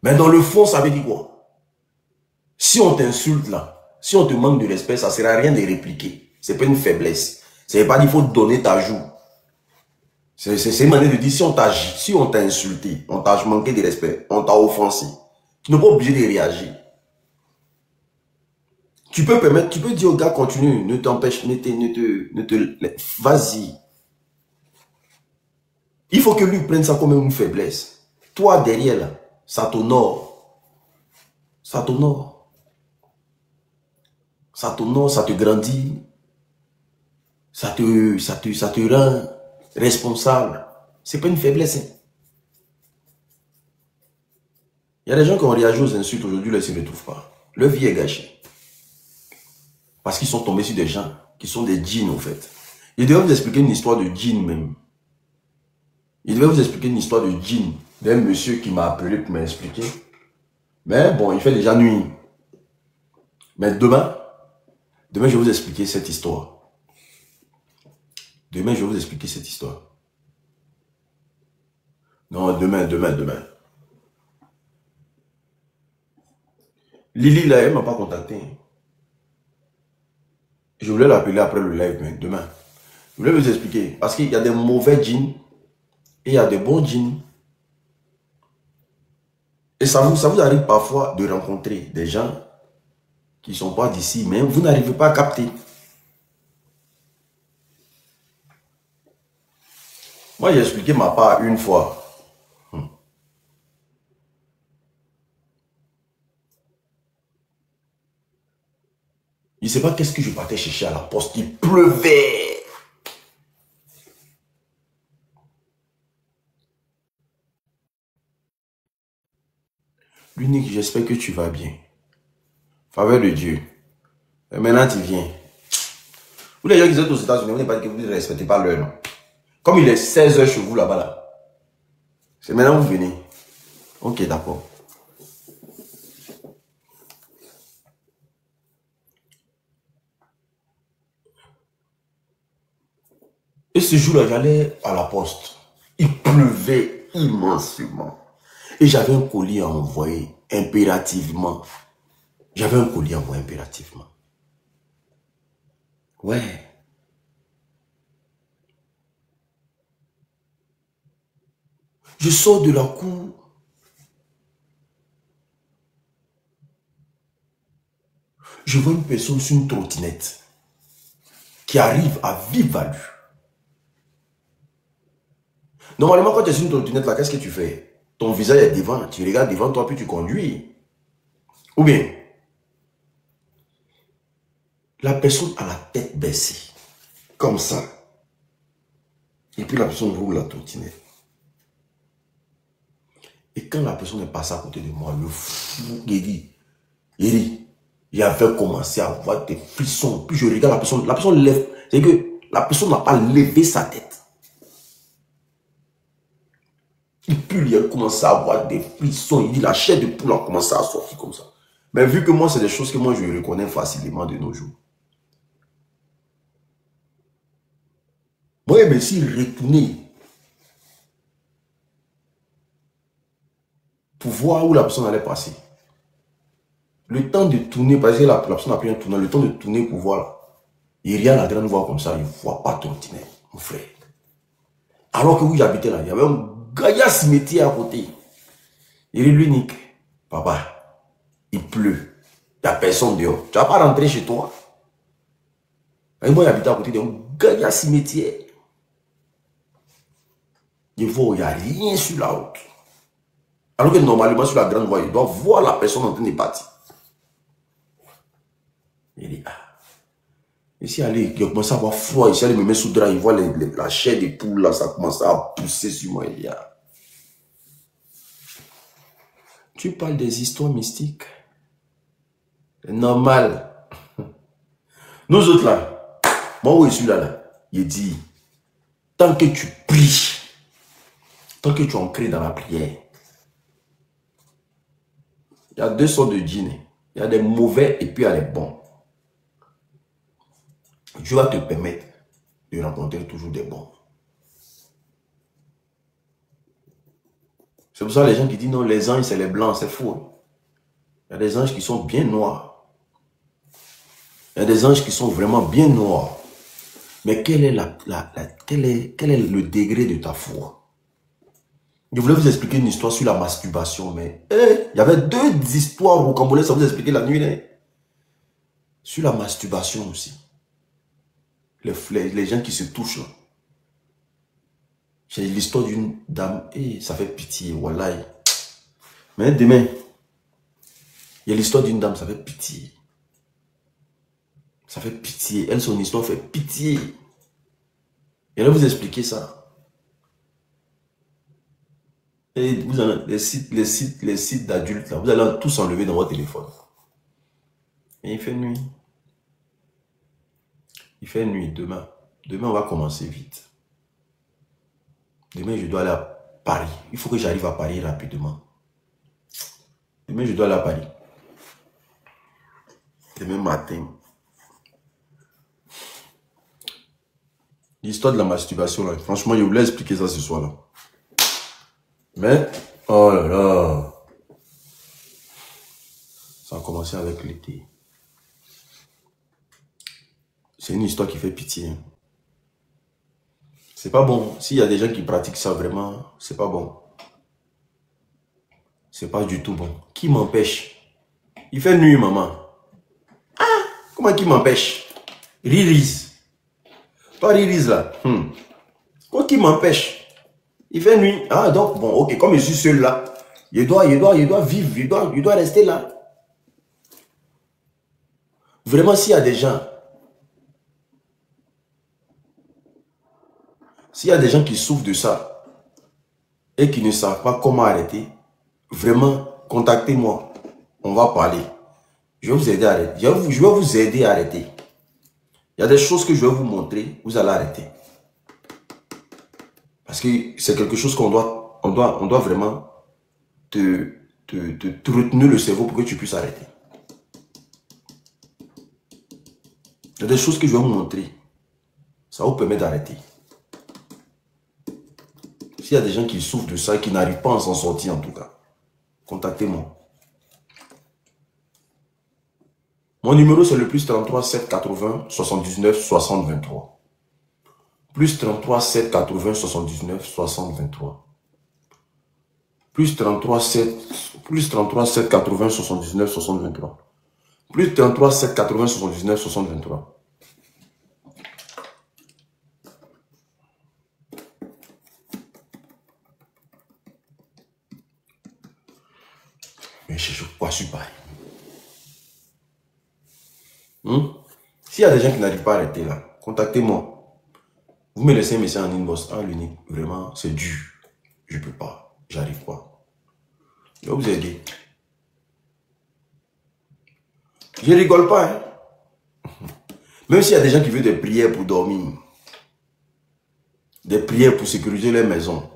Mais dans le fond, ça veut dire quoi? Si on t'insulte là, si on te manque de respect, ça ne sert à rien de répliquer. Ce n'est pas une faiblesse. Ça ne veut pas dire qu'il faut donner ta joue. C'est une manière de dire si on t'a insulté, on t'a manqué de respect, on t'a offensé, tu n'es pas obligé de réagir. Tu peux dire au gars continue, ne t'empêche, vas-y. Il faut que lui prenne ça comme une faiblesse. Toi derrière là, ça t'honore. Ça t'honore. Ça t'honore, ça te grandit. Ça te rend responsable. C'est pas une faiblesse. Hein. Il y a des gens qui ont réagi aux insultes aujourd'hui, là, ils ne se retrouvent pas. Leur vie est gâchée. Parce qu'ils sont tombés sur des gens qui sont des djinns, en fait. Je devais vous expliquer une histoire de djinn même. Je devais vous expliquer une histoire de djinn. d'un monsieur qui m'a appelé pour m'expliquer. Mais bon, il fait déjà nuit. Mais demain, je vais vous expliquer cette histoire. Demain, je vais vous expliquer cette histoire. Non, demain. Lily, là, elle ne m'a pas contacté. Je voulais l'appeler après le live, mais demain. Je voulais vous expliquer. Parce qu'il y a des mauvais djinns et il y a des bons djinns. Et ça vous arrive parfois de rencontrer des gens qui ne sont pas d'ici, mais vous n'arrivez pas à capter. Moi, j'ai expliqué ma part une fois. Je ne sais pas qu'est-ce que je partais chercher à la poste. Il pleuvait. L'unique, j'espère que tu vas bien. Faveur de Dieu. Et maintenant, tu viens. Vous les gens qui êtes aux États-Unis, vous n'êtes pas que vous ne respectez pas l'heure, non? Comme il est 16 h chez vous là-bas, là. C'est maintenant que vous venez. Ok, d'accord. Et ce jour-là, j'allais à la poste. Il pleuvait immensément. Et j'avais un colis à envoyer impérativement. J'avais un colis à envoyer impérativement. Ouais. Je sors de la cour. Je vois une personne sur une trottinette qui arrive à vive allure. Normalement, quand tu es sur une trottinette, là, qu'est-ce que tu fais? Ton visage est devant, tu regardes devant toi, puis tu conduis. Ou bien, la personne a la tête baissée, comme ça. Et puis la personne roule la trottinette. Et quand la personne est passée à côté de moi, le fou, j'avais commencé à avoir des frissons. Puis je regarde la personne lève. C'est que la personne n'a pas levé sa tête. Et puis il a commencé à avoir des frissons. Il dit la chair de poule a commencé à sortir comme ça. Mais vu que moi, c'est des choses que moi, je reconnais facilement de nos jours. Moi, mais s'il retournait pour voir où la personne allait passer, le temps de tourner, parce que la personne a pris un tournant, le temps de tourner pour voir là, il y a la grande voie comme ça, il ne voit pas trottinette, mon frère. Alors que où j'habitais là, il y avait un gaillard cimetière à côté. Il dit l'unique, papa, il pleut, il n'y a personne dehors. Tu ne vas pas rentrer chez toi. Et moi, j'habitais à côté d'un gaillard cimetière. Il voit, il n'y a rien sur la route. Alors que normalement, sur la grande voie, il doit voir la personne en train de partir. Il dit, ah. Ici, allez, il commence à avoir froid. Ici, allez me mettre sous drap. Il voit la chair des poules, là, ça commence à pousser sur moi. Il dit, ah. Tu parles des histoires mystiques. C'est normal. Nous autres, là, moi, où je suis là, il dit, tant que tu pries, tant que tu es ancré dans la prière, il y a deux sortes de djinns. Il y a des mauvais et puis il y a des bons. Dieu va te permettre de rencontrer toujours des bons. C'est pour ça que les gens qui disent non, les anges c'est les blancs, c'est faux. Il y a des anges qui sont bien noirs. Il y a des anges qui sont vraiment bien noirs. Mais quel est le degré de ta foi? Je voulais vous expliquer une histoire sur la masturbation, mais il y avait deux histoires rocambolesques, ça vous expliquer la nuit. Hein? Sur la masturbation aussi. Les gens qui se touchent. J'ai l'histoire d'une dame, et ça fait pitié, wallahi. Mais demain, il y a l'histoire d'une dame, ça fait pitié. Ça fait pitié. Elle, son histoire fait pitié. Et elle va vous expliquer ça. Et vous allez, les sites d'adultes, là, vous allez tous enlever dans votre téléphone. Et il fait nuit. Il fait nuit demain. Demain, on va commencer vite. Demain, je dois aller Paris. Il faut que j'arrive à Paris rapidement. Demain, je dois aller à Paris. Demain matin. L'histoire de la masturbation, là. Franchement, je voulais expliquer ça ce soir, là. Mais, oh là là. Ça a commencé avec l'été. C'est une histoire qui fait pitié. C'est pas bon. S'il y a des gens qui pratiquent ça vraiment, c'est pas bon. C'est pas du tout bon. Qui m'empêche? Il fait nuit, maman. Ah, comment qui m'empêche? Ririse. Toi, Ririse, là. Quoi qui m'empêche? Il fait nuit. Ah, donc, bon, ok, comme je suis seul là, il doit vivre, il doit rester là. Vraiment, s'il y a des gens, qui souffrent de ça et qui ne savent pas comment arrêter, vraiment, contactez-moi. On va parler. Je vais vous aider à arrêter. Je vais vous aider à arrêter. Il y a des choses que je vais vous montrer, vous allez arrêter. Parce que c'est quelque chose qu'on doit vraiment te retenir le cerveau pour que tu puisses arrêter. Il y a des choses que je vais vous montrer. Ça vous permet d'arrêter. S'il y a des gens qui souffrent de ça et qui n'arrivent pas à s'en sortir en tout cas, contactez-moi. Mon numéro c'est le plus 33 7 80 79 60 23. Plus 33 7 80 79 60 23. Plus 33 7 80 79 60 23. Plus 33 7 80 79 60 23. Mais je ne suis pas. S'il y a des gens qui n'arrivent pas à arrêter là, contactez-moi. Vous me laissez un message en inbox. Ah, l'unique, vraiment, c'est dur. Je ne peux pas. J'arrive pas. Je vais vous aider. Je rigole pas. Hein? Même s'il y a des gens qui veulent des prières pour dormir. Des prières pour sécuriser leur maison.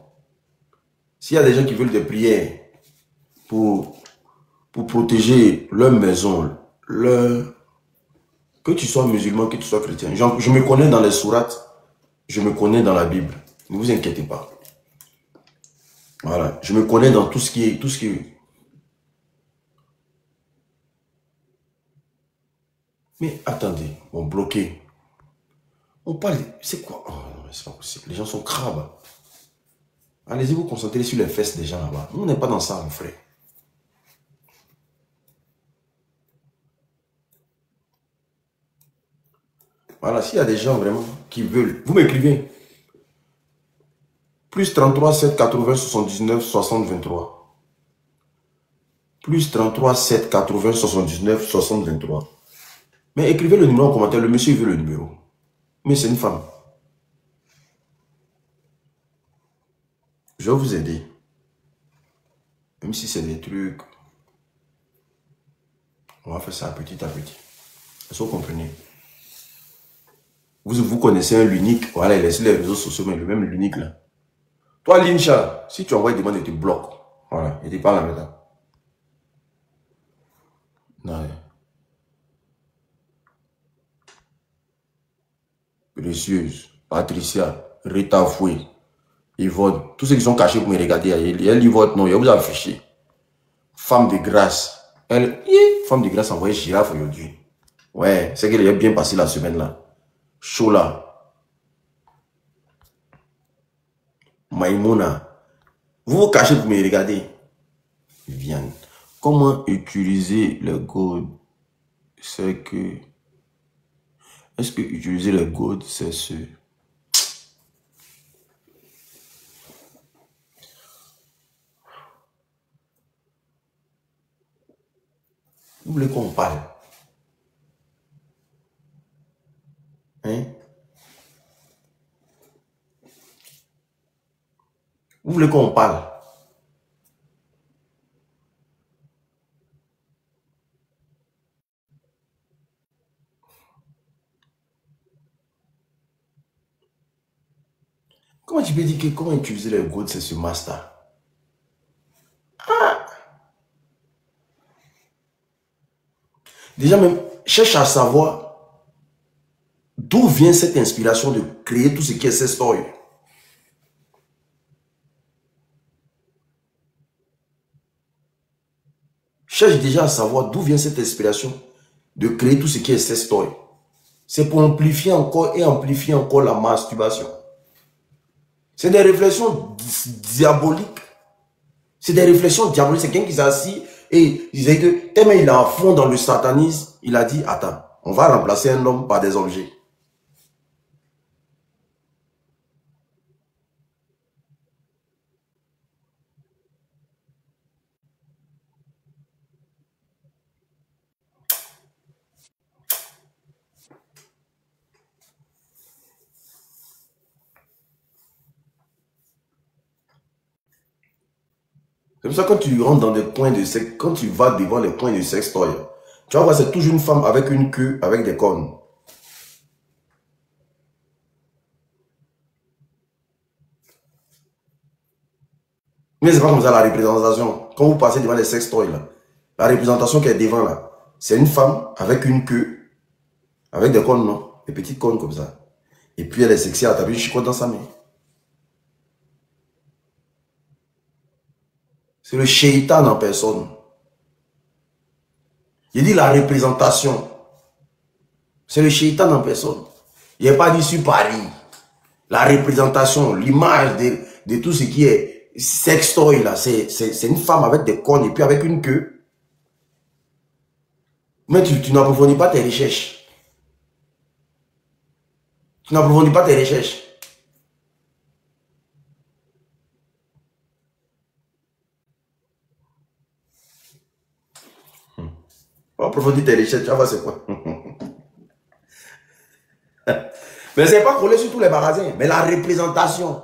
S'il y a des gens qui veulent des prières pour protéger leur maison, que tu sois musulman, que tu sois chrétien. Je me connais dans les sourates, je me connais dans la Bible. Ne vous inquiétez pas. Voilà, je me connais dans tout ce qui est. Mais attendez, on bloqué. On parle, c'est quoi? Oh, non, c'est pas possible. Les gens sont crabes. Allez-y vous concentrer sur les fesses des gens là-bas. Nous, on n'est pas dans ça, mon frère. Voilà, s'il y a des gens vraiment qui veulent, vous m'écrivez. Plus 33 7 80 79 60 23. Plus 33 7 80 79 60 23. Mais écrivez le numéro en commentaire. Le monsieur veut le numéro. Mais c'est une femme. Je vais vous aider. Même si c'est des trucs. On va faire ça petit à petit. Est-ce que vous comprenez? Vous connaissez un l'unique. Voilà, laissez les réseaux sociaux, mais le même l'unique là. Toi, Lincha, si tu envoies une demande, il te bloque. Voilà, il te parle là maintenant. Non. Précieuse, Patricia, Rita Foué, Yvonne, tous ceux qui sont cachés pour me regarder, elle Yvonne, non, il vous a affiché. Femme de grâce. Femme de grâce envoyée girafe aujourd'hui. Ouais, c'est qu'elle est bien passé la semaine là. Chaud là. Maïmouna. Vous vous cachez pour me regarder. Viviane. Comment utiliser le gold? C'est que... Est-ce que utiliser le gold, c'est ce... Vous voulez qu'on parle? Hein? Vous voulez qu'on parle? Comment tu peux dire que comment utiliser les goûts, c'est ce master? Déjà même, cherche à savoir d'où vient cette inspiration de créer tout ce qui est cette story. Cherche déjà à savoir d'où vient cette inspiration de créer tout ce qui est cette story. C'est pour amplifier encore et amplifier encore la masturbation. C'est des réflexions diaboliques. C'est des réflexions diaboliques. C'est quelqu'un qui s'est assis et il disait que tellement il est à fond dans le satanisme, il a dit, attends, on va remplacer un homme par des objets. C'est pour ça que quand tu rentres dans des points de sexe, quand tu vas devant les points de sextoy, tu vas voir, c'est toujours une femme avec une queue, avec des cornes. Mais c'est pas comme ça la représentation. Quand vous passez devant les sextoys, là, la représentation qui est devant là, c'est une femme avec une queue, avec des cornes, non? Des petites cornes comme ça. Et puis elle est sexy, elle a tapé une chicotte dans sa main. C'est le shaitan en personne. Il dit la représentation. C'est le shaitan en personne. Il n'est pas dit sur Paris. La représentation, l'image de tout ce qui est sextoy là, c'est une femme avec des cornes et puis avec une queue. Mais tu n'approfondis pas tes recherches. Tu n'approfondis pas tes recherches. Approfondir tes recherches, tu vas voir c'est quoi. Mais c'est pas collé sur tous les magasins, mais la représentation.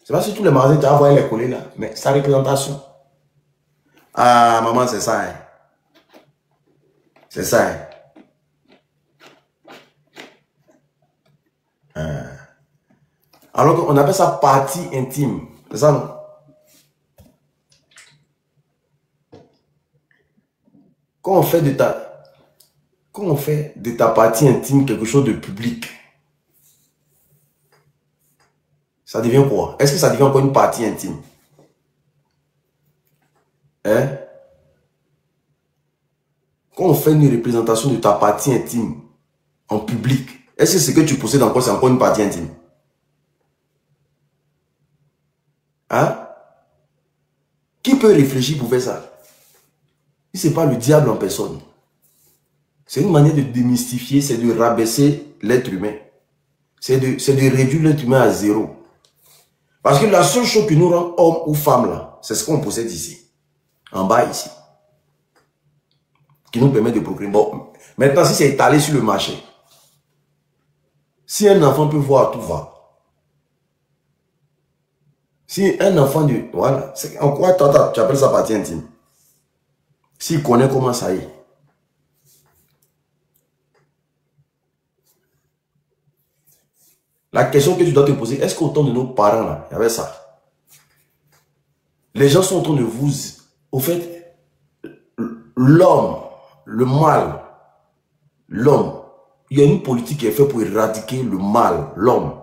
C'est pas sur tous les magasins, tu vas voir les collés là, mais sa représentation. Ah, maman, c'est ça. Hein. C'est ça. Hein. Alors qu'on appelle ça partie intime. C'est ça, non? Quand on fait de ta partie intime quelque chose de public, ça devient quoi? Est-ce que ça devient encore une partie intime? Hein? Quand on fait une représentation de ta partie intime en public, est-ce que ce que tu possèdes encore, c'est encore une partie intime? Hein? Qui peut réfléchir pour faire ça? Si ce n'est pas le diable en personne. C'est une manière de démystifier, c'est de rabaisser l'être humain. C'est de réduire l'être humain à zéro. Parce que la seule chose qui nous rend homme ou femme là, c'est ce qu'on possède ici. En bas ici. Qui nous permet de procréer. Bon, maintenant si c'est étalé sur le marché, si un enfant peut voir, tout va. Si un enfant de... Voilà. En quoi tu appelles ça partie intime? S'il connaît comment ça y est. La question que tu dois te poser, est-ce qu'au temps de nos parents, là, il y avait ça? Les gens sont en train de vous... Au fait, l'homme, le mal, l'homme, il y a une politique qui est faite pour éradiquer le mal, l'homme.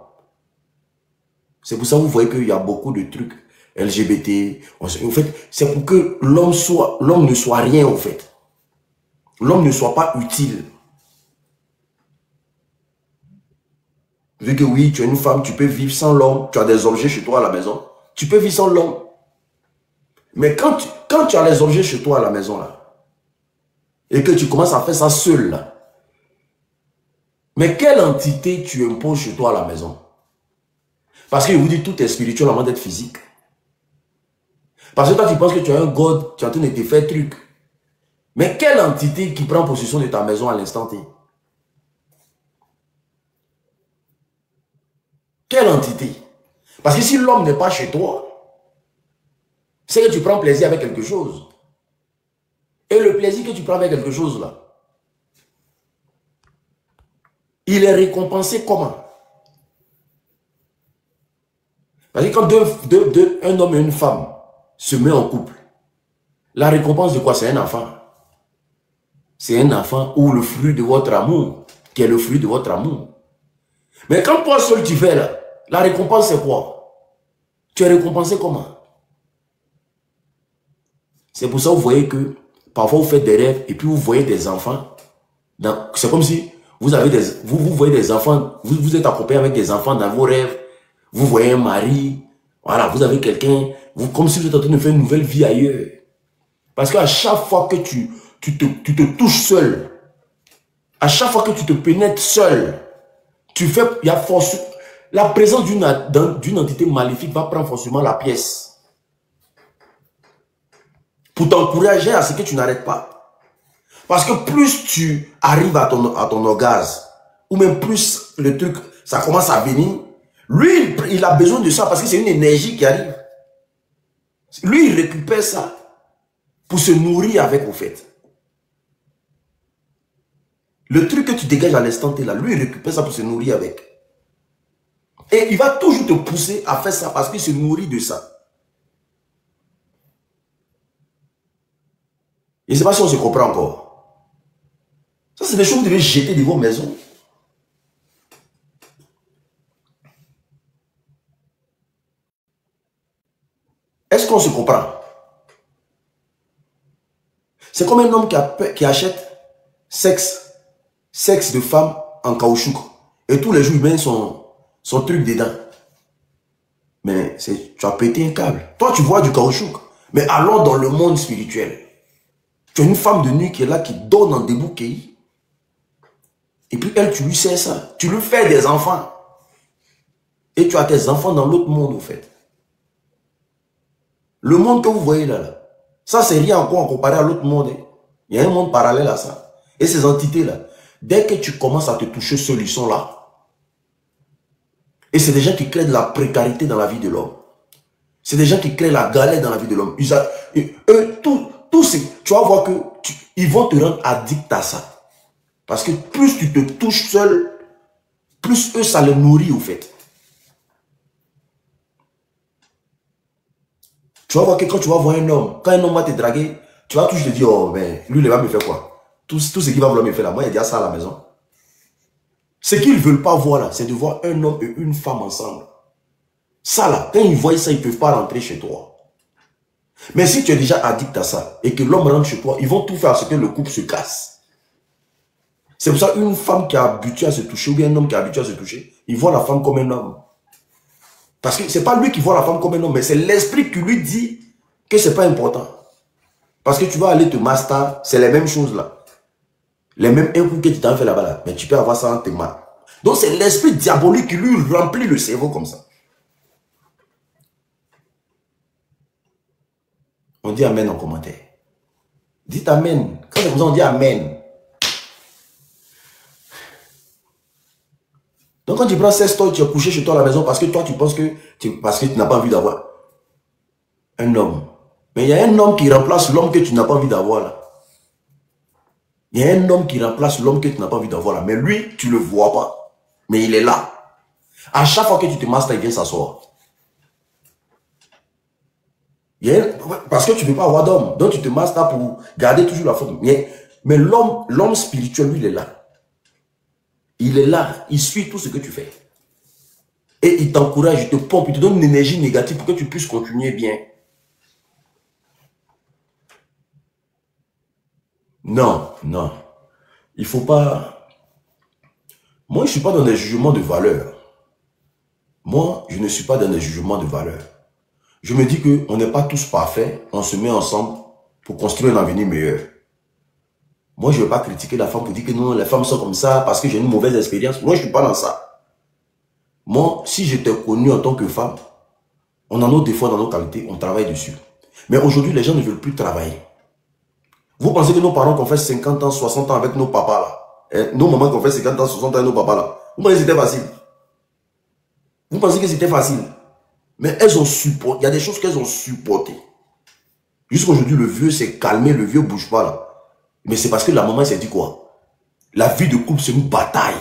C'est pour ça que vous voyez qu'il y a beaucoup de trucs LGBT. En fait, c'est pour que l'homme ne soit rien, en fait. L'homme ne soit pas utile. Vu que oui, tu es une femme, tu peux vivre sans l'homme, tu as des objets chez toi à la maison, tu peux vivre sans l'homme. Mais quand tu as les objets chez toi à la maison, là, et que tu commences à faire ça seul, là, mais quelle entité tu imposes chez toi à la maison? Parce que je vous dis, tout est spirituel avant d'être physique. Parce que toi, tu penses que tu es un God, tu es en train de te faire truc. Mais quelle entité qui prend possession de ta maison à l'instant T? Quelle entité? Parce que si l'homme n'est pas chez toi, c'est que tu prends plaisir avec quelque chose. Et le plaisir que tu prends avec quelque chose là, il est récompensé comment? Parce que quand un homme et une femme se mettent en couple, la récompense de quoi? C'est un enfant. C'est un enfant ou le fruit de votre amour, qui est le fruit de votre amour. Mais quand toi seul tu fais là, la récompense c'est quoi? Tu es récompensé comment? C'est pour ça que vous voyez que parfois vous faites des rêves et puis vous voyez des enfants. C'est comme si vous avez vous voyez des enfants, vous êtes accompagné avec des enfants dans vos rêves. Vous voyez un mari, voilà, vous avez quelqu'un, comme si vous êtes en train de faire une nouvelle vie ailleurs. Parce qu'à chaque fois que tu te touches seul, à chaque fois que tu te pénètres seul, il y a force, la présence d'une entité maléfique va prendre forcément la pièce. Pour t'encourager à ce que tu n'arrêtes pas. Parce que plus tu arrives à ton orgasme, ou même plus le truc, ça commence à venir, lui, il a besoin de ça parce que c'est une énergie qui arrive. Lui, il récupère ça pour se nourrir avec, au fait. Le truc que tu dégages à l'instant T là, lui, il récupère ça pour se nourrir avec. Et il va toujours te pousser à faire ça parce qu'il se nourrit de ça. Je ne sais pas si on se comprend encore. Ça, c'est des choses que vous devez jeter de vos maisons. Est-ce qu'on se comprend? C'est comme un homme qui achète sexe de femme en caoutchouc. Et tous les jours, il met son truc dedans. Mais tu as pété un câble. Toi, tu vois du caoutchouc. Mais alors dans le monde spirituel, tu as une femme de nuit qui est là, qui donne en débouquet. Et puis elle, tu lui sais ça. Tu lui fais des enfants. Et tu as tes enfants dans l'autre monde, au fait. Le monde que vous voyez là, ça c'est rien encore comparé à l'autre monde. Hein. Il y a un monde parallèle à ça. Et ces entités-là, dès que tu commences à te toucher seul, ils sont là. Et c'est des gens qui créent de la précarité dans la vie de l'homme. C'est des gens qui créent la galère dans la vie de l'homme. Eux, tu vas voir que ils vont te rendre addict à ça. Parce que plus tu te touches seul, plus eux, ça les nourrit au fait. Tu vas voir que quand tu vas voir un homme, quand un homme va te draguer, tu vas toujours te dire, oh, mais lui, il va me faire quoi? Tout ce qu'il va vouloir me faire là, moi, il y a ça à la maison. Ce qu'ils ne veulent pas voir là, c'est de voir un homme et une femme ensemble. Ça là, quand ils voient ça, ils ne peuvent pas rentrer chez toi. Mais si tu es déjà addict à ça, et que l'homme rentre chez toi, ils vont tout faire à ce que le couple se casse. C'est pour ça qu'une femme qui est habituée à se toucher, ou bien un homme qui est habitué à se toucher, il voit la femme comme un homme. Parce que ce n'est pas lui qui voit la femme comme un homme, mais c'est l'esprit qui lui dit que ce n'est pas important. Parce que tu vas aller te master, c'est les mêmes choses là. Les mêmes impôts que tu t'en fais là-bas là, mais tu peux avoir ça dans tes mains. Donc c'est l'esprit diabolique qui lui remplit le cerveau comme ça. On dit amen en commentaire. Dites amen. Quand on dit amen. Donc quand tu prends 16 toi, tu es couché chez toi à la maison parce que toi tu penses que tu n'as pas envie d'avoir un homme. Mais il y a un homme qui remplace l'homme que tu n'as pas envie d'avoir là. Il y a un homme qui remplace l'homme que tu n'as pas envie d'avoir là. Mais lui, tu ne le vois pas. Mais il est là. À chaque fois que tu te masters, il vient s'asseoir. Parce que tu ne veux pas avoir d'homme. Donc tu te masters pour garder toujours la forme. Mais l'homme spirituel, lui, il est là. Il est là. Il suit tout ce que tu fais. Et il t'encourage, il te pompe, il te donne une énergie négative pour que tu puisses continuer bien. Non, non. Il ne faut pas... Moi, je ne suis pas dans des jugements de valeur. Moi, je ne suis pas dans des jugements de valeur. Je me dis qu'on n'est pas tous parfaits. On se met ensemble pour construire un avenir meilleur. Moi, je ne vais pas critiquer la femme pour dire que non, les femmes sont comme ça parce que j'ai une mauvaise expérience. Moi, je ne suis pas dans ça. Moi, si je t'ai connu en tant que femme, on a nos défauts dans nos qualités, on travaille dessus. Mais aujourd'hui, les gens ne veulent plus travailler. Vous pensez que nos parents qui ont fait 50 ans, 60 ans avec nos papas là, nos mamans qui ont fait 50 ans, 60 ans avec nos papas là, vous pensez que c'était facile? Vous pensez que c'était facile? Mais elles ont supporté, il y a des choses qu'elles ont supportées. Jusqu'aujourd'hui, le vieux s'est calmé, le vieux ne bouge pas là. Mais c'est parce que la maman s'est dit quoi? La vie de couple, c'est une bataille.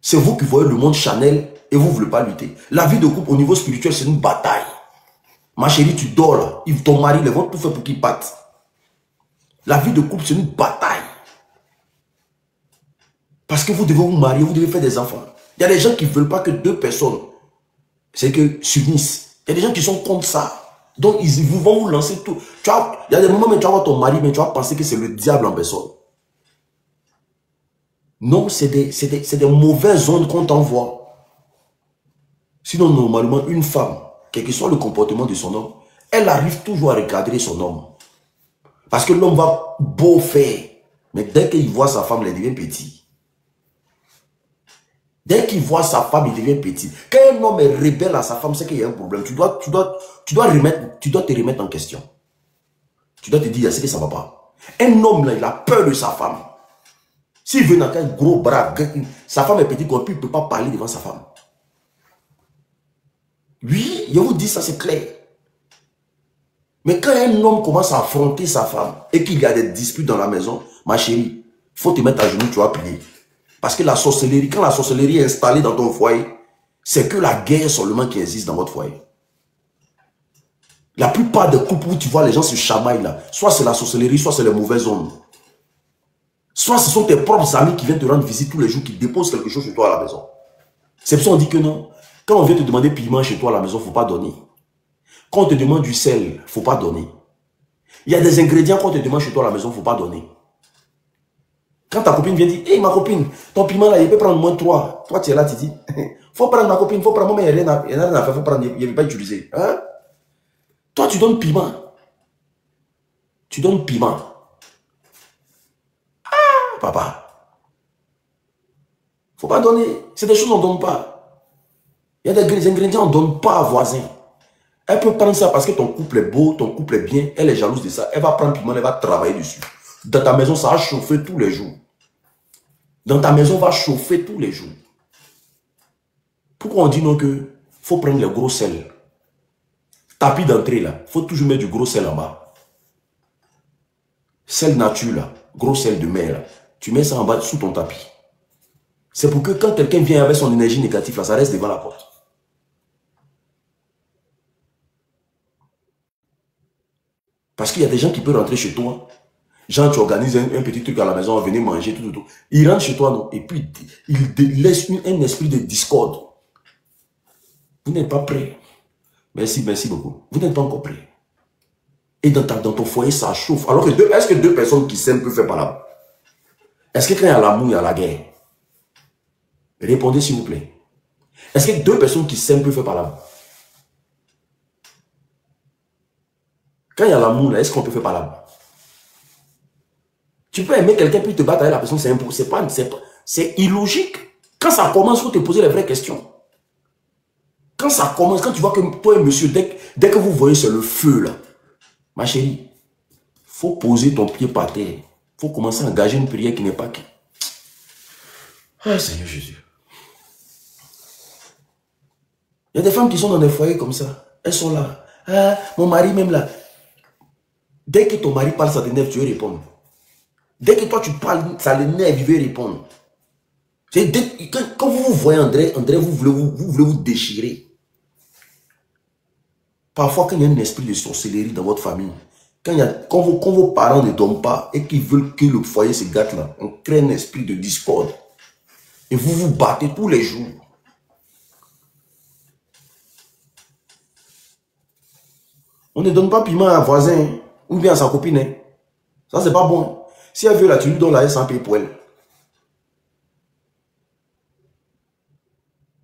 C'est vous qui voyez le monde Chanel et vous ne voulez pas lutter. La vie de couple au niveau spirituel, c'est une bataille. Ma chérie, tu dors là. Ton mari, ils vont tout faire pour qu'il parte. La vie de couple, c'est une bataille. Parce que vous devez vous marier, vous devez faire des enfants. Il y a des gens qui ne veulent pas que deux personnes s'unissent. Il y a des gens qui sont contre ça. Donc, ils vont vous lancer tout. Il y a des moments où tu vas voir ton mari, mais tu vas penser que c'est le diable en personne. Non, c'est des mauvaises ondes qu'on t'envoie. Sinon, normalement, une femme, quel que soit le comportement de son homme, elle arrive toujours à recadrer son homme. Parce que l'homme va beau faire. Mais dès qu'il voit sa femme, il devient petit. Dès qu'il voit sa femme, il devient petit. Quand un homme est rebelle à sa femme, c'est qu'il y a un problème. Tu dois te remettre en question. Tu dois te dire, c'est que ça ne va pas. Un homme, là, il a peur de sa femme. S'il veut dans un gros bras, sa femme est petite, il ne peut pas parler devant sa femme. Oui, je vous dis ça, c'est clair. Mais quand un homme commence à affronter sa femme et qu'il y a des disputes dans la maison, ma chérie, il faut te mettre à genoux, tu vas prier. Parce que la sorcellerie, quand la sorcellerie est installée dans ton foyer, c'est que la guerre seulement qui existe dans votre foyer. La plupart des couples où tu vois les gens se chamaillent là, soit c'est la sorcellerie, soit c'est les mauvaises ondes. Soit ce sont tes propres amis qui viennent te rendre visite tous les jours, qui déposent quelque chose chez toi à la maison. C'est pour ça qu'on dit que non. Quand on vient te demander piment chez toi à la maison, il ne faut pas donner. Quand on te demande du sel, il ne faut pas donner. Il y a des ingrédients qu'on te demande chez toi à la maison, il ne faut pas donner. Quand ta copine vient dire, hey ma copine, ton piment là, il peut prendre moins 3. Toi tu es là, tu dis, faut prendre ma copine, faut prendre moi, mais il n'y a rien à faire, faut prendre, il ne veut pas utiliser. Hein? Toi tu donnes piment. Tu donnes piment. Ah, papa. Il ne faut pas donner. C'est des choses qu'on ne donne pas. Il y a des ingrédients qu'on ne donne pas à voisin. Elle peut prendre ça parce que ton couple est beau, ton couple est bien, elle est jalouse de ça. Elle va prendre piment, elle va travailler dessus. Dans ta maison, ça va chauffer tous les jours. Dans ta maison, va chauffer tous les jours. Pourquoi on dit non que faut prendre le gros sel? Tapis d'entrée là, il faut toujours mettre du gros sel en bas. Sel nature là, gros sel de mer là. Tu mets ça en bas sous ton tapis. C'est pour que quand quelqu'un vient avec son énergie négative là, ça reste devant la porte. Parce qu'il y a des gens qui peuvent rentrer chez toi. Genre, tu organises un petit truc à la maison, venez manger, tout. Ils rentrent chez toi, non? Et puis, ils laissent un esprit de discorde. Vous n'êtes pas prêts. Merci beaucoup. Vous n'êtes pas encore prêts. Et dans ton foyer, ça chauffe. Alors que est-ce que deux personnes qui s'aiment peuvent faire par là? Est-ce que quand il y a l'amour, il y a la guerre? Répondez s'il vous plaît. Est-ce que deux personnes qui s'aiment peuvent faire par là? Quand il y a l'amour, est-ce qu'on peut faire par là? Tu peux aimer quelqu'un puis te battre avec la personne, c'est illogique. Quand ça commence, il faut te poser les vraies questions. Quand ça commence, quand tu vois que toi et monsieur, dès que vous voyez c'est le feu là, ma chérie, il faut poser ton pied par terre. Il faut commencer à engager une prière qui n'est pas qui. Ah Seigneur Jésus. Il y a des femmes qui sont dans des foyers comme ça. Elles sont là. Ah, mon mari même là. Dès que ton mari parle, ça t'énerve, tu veux répondre. Dès que toi tu parles, ça l'énerve, il veut répondre. Quand vous vous voyez André, vous voulez vous déchirer. Parfois, quand il y a un esprit de sorcellerie dans votre famille, quand vos parents ne dorment pas et qu'ils veulent que le foyer se gâte là, on crée un esprit de discorde. Et vous vous battez tous les jours. On ne donne pas piment à un voisin ou bien à sa copine. Hein. Ça, c'est pas bon. Si elle veut là, tu lui donnes la S sans payer pour elle.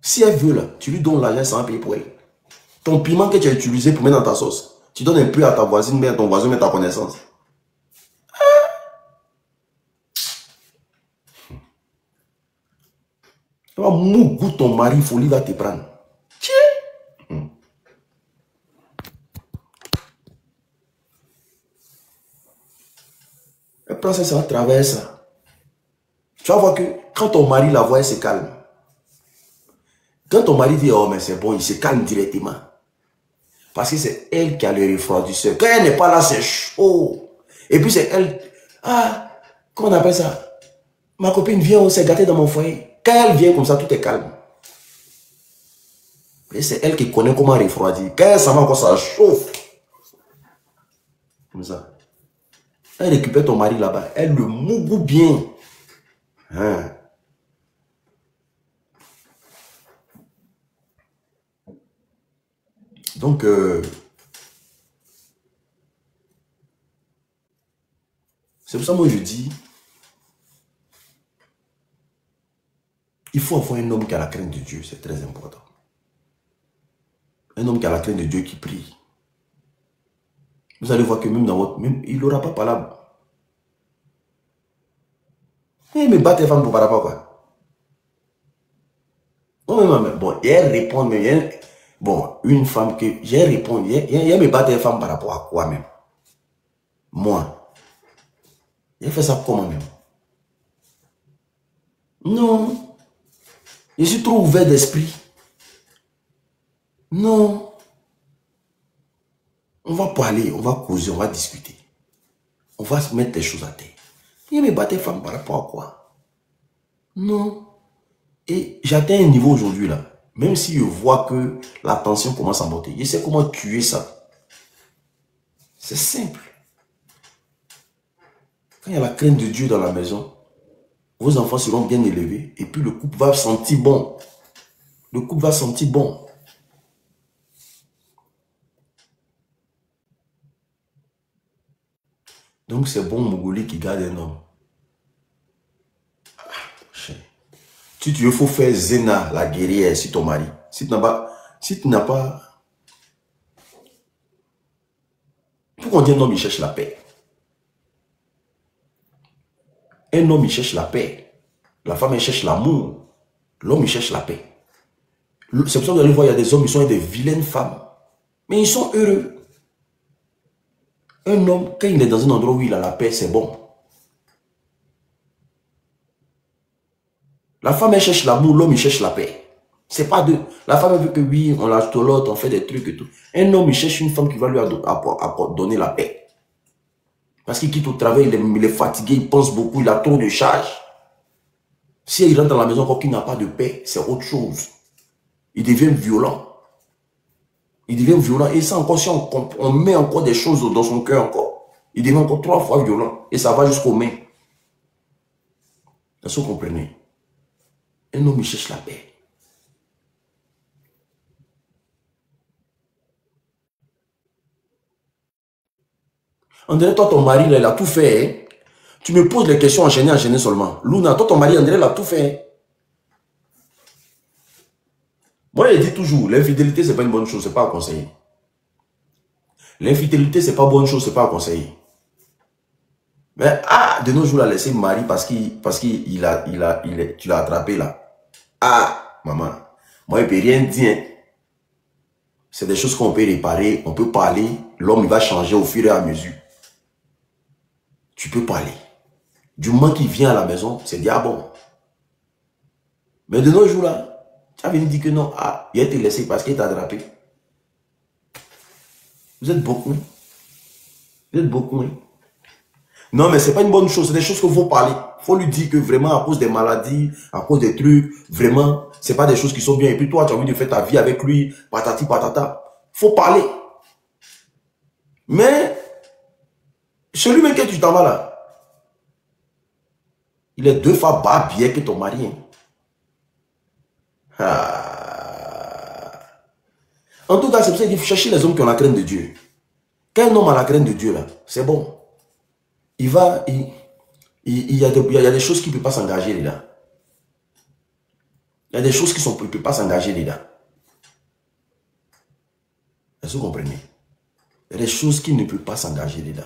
Si elle veut là, tu lui donnes l'argent sans payer pour elle. Ton piment que tu as utilisé pour mettre dans ta sauce, tu donnes un peu à ta voisine, mais à ton voisin, mais ta connaissance. Tu vas mougout ton mari, folie va te prendre. Tiens. Elle prend ça, ça va traverser ça. Tu vas voir que quand ton mari la voit, elle se calme. Quand ton mari dit, oh mais c'est bon, il se calme directement. Parce que c'est elle qui a le refroidisseur. Quand elle n'est pas là, c'est chaud. Et puis c'est elle, comment on appelle ça? Ma copine vient, on s'est gâté dans mon foyer. Quand elle vient comme ça, tout est calme. Et c'est elle qui connaît comment refroidir. Quand elle s'en va encore, ça chauffe. Comme ça. Elle récupère ton mari là-bas. Elle le mougou bien. Hein. Donc, c'est pour ça que moi je dis, il faut avoir un homme qui a la crainte de Dieu, c'est très important. Un homme qui a la crainte de Dieu qui prie. Vous allez voir que même dans votre... il n'aura pas parlé. Il me bat tes femmes pour par rapport à quoi? Non, mais bon, elle répond, mais bon, une femme que j'ai répondu, elle me bat tes femmes par rapport à quoi même? Moi. Elle fait ça comment même? Non. Je suis trop ouvert d'esprit. Non. On va parler, on va causer, on va discuter. On va se mettre des choses à terre. Il me bat tes femmes par rapport à quoi? Non. Et j'atteins un niveau aujourd'hui là. Même si je vois que la tension commence à monter. Je sais comment tuer ça. C'est simple. Quand il y a la crainte de Dieu dans la maison, vos enfants seront bien élevés. Et puis le couple va sentir bon. Le couple va sentir bon. Donc c'est bon Mogoli qui garde un homme. Si tu veux, il faut faire Zena, la guerrière, si ton mari. Si tu n'as pas... Pourquoi on dit un homme, il cherche la paix? Un homme, il cherche la paix. La femme, elle cherche l'amour. L'homme, il cherche la paix. C'est pour ça que vous allez voir, il y a des hommes, ils sont des vilaines femmes. Mais ils sont heureux. Un homme, quand il est dans un endroit où il a la paix, c'est bon. La femme, elle cherche l'amour, l'homme, il cherche la paix. C'est pas deux. La femme, elle veut que oui, on la tolote, on fait des trucs et tout. Un homme, il cherche une femme qui va lui donner la paix. Parce qu'il quitte au travail, il est fatigué, il pense beaucoup, il a trop de charges. Si il rentre dans la maison encore qu'il n'a pas de paix, c'est autre chose. Il devient violent. Il devient violent. Et ça encore, si on met encore des choses dans son cœur encore, il devient encore 3 fois violent. Et ça va jusqu'aux mains. Est-ce que vous comprenez? Un homme, il cherche la paix. On dirait, toi, ton mari, là, il a tout fait. Hein? Tu me poses les questions enchaînées seulement. Luna, toi, ton mari, on dirait, il a tout fait. Hein? Moi, je dis toujours, l'infidélité, ce n'est pas une bonne chose, ce n'est pas à conseiller. L'infidélité, ce n'est pas une bonne chose, ce n'est pas à conseiller. Mais, de nos jours, là, laisser le mari parce que tu l'as attrapé, là. Ah, maman, moi, je ne peux rien dire. C'est des choses qu'on peut réparer, on peut parler. L'homme, il va changer au fur et à mesure. Tu peux parler. Du moment qu'il vient à la maison, c'est déjà bon. Mais de nos jours, là, tu as venu dire que non, il a été laissé parce qu'il t'a attrapé. Vous êtes beaucoup. Hein? Vous êtes beaucoup. Hein? Non, mais ce n'est pas une bonne chose. C'est des choses qu'il faut parler. Il faut lui dire que vraiment, à cause des maladies, à cause des trucs, vraiment, ce n'est pas des choses qui sont bien. Et puis toi, tu as envie de faire ta vie avec lui, patati patata. Il faut parler. Mais, celui même que tu t'en vas là, il est 2 fois bas bien que ton mari. En tout cas, c'est pour ça qu'il faut chercher les hommes qui ont la crainte de Dieu. Quand un homme a la crainte de Dieu, là, c'est bon. Il y a des choses qui ne peuvent pas s'engager dedans. Il y a des choses qui ne peuvent pas s'engager dedans. Est-ce que vous comprenez? Il y a des choses qui ne peuvent pas s'engager dedans.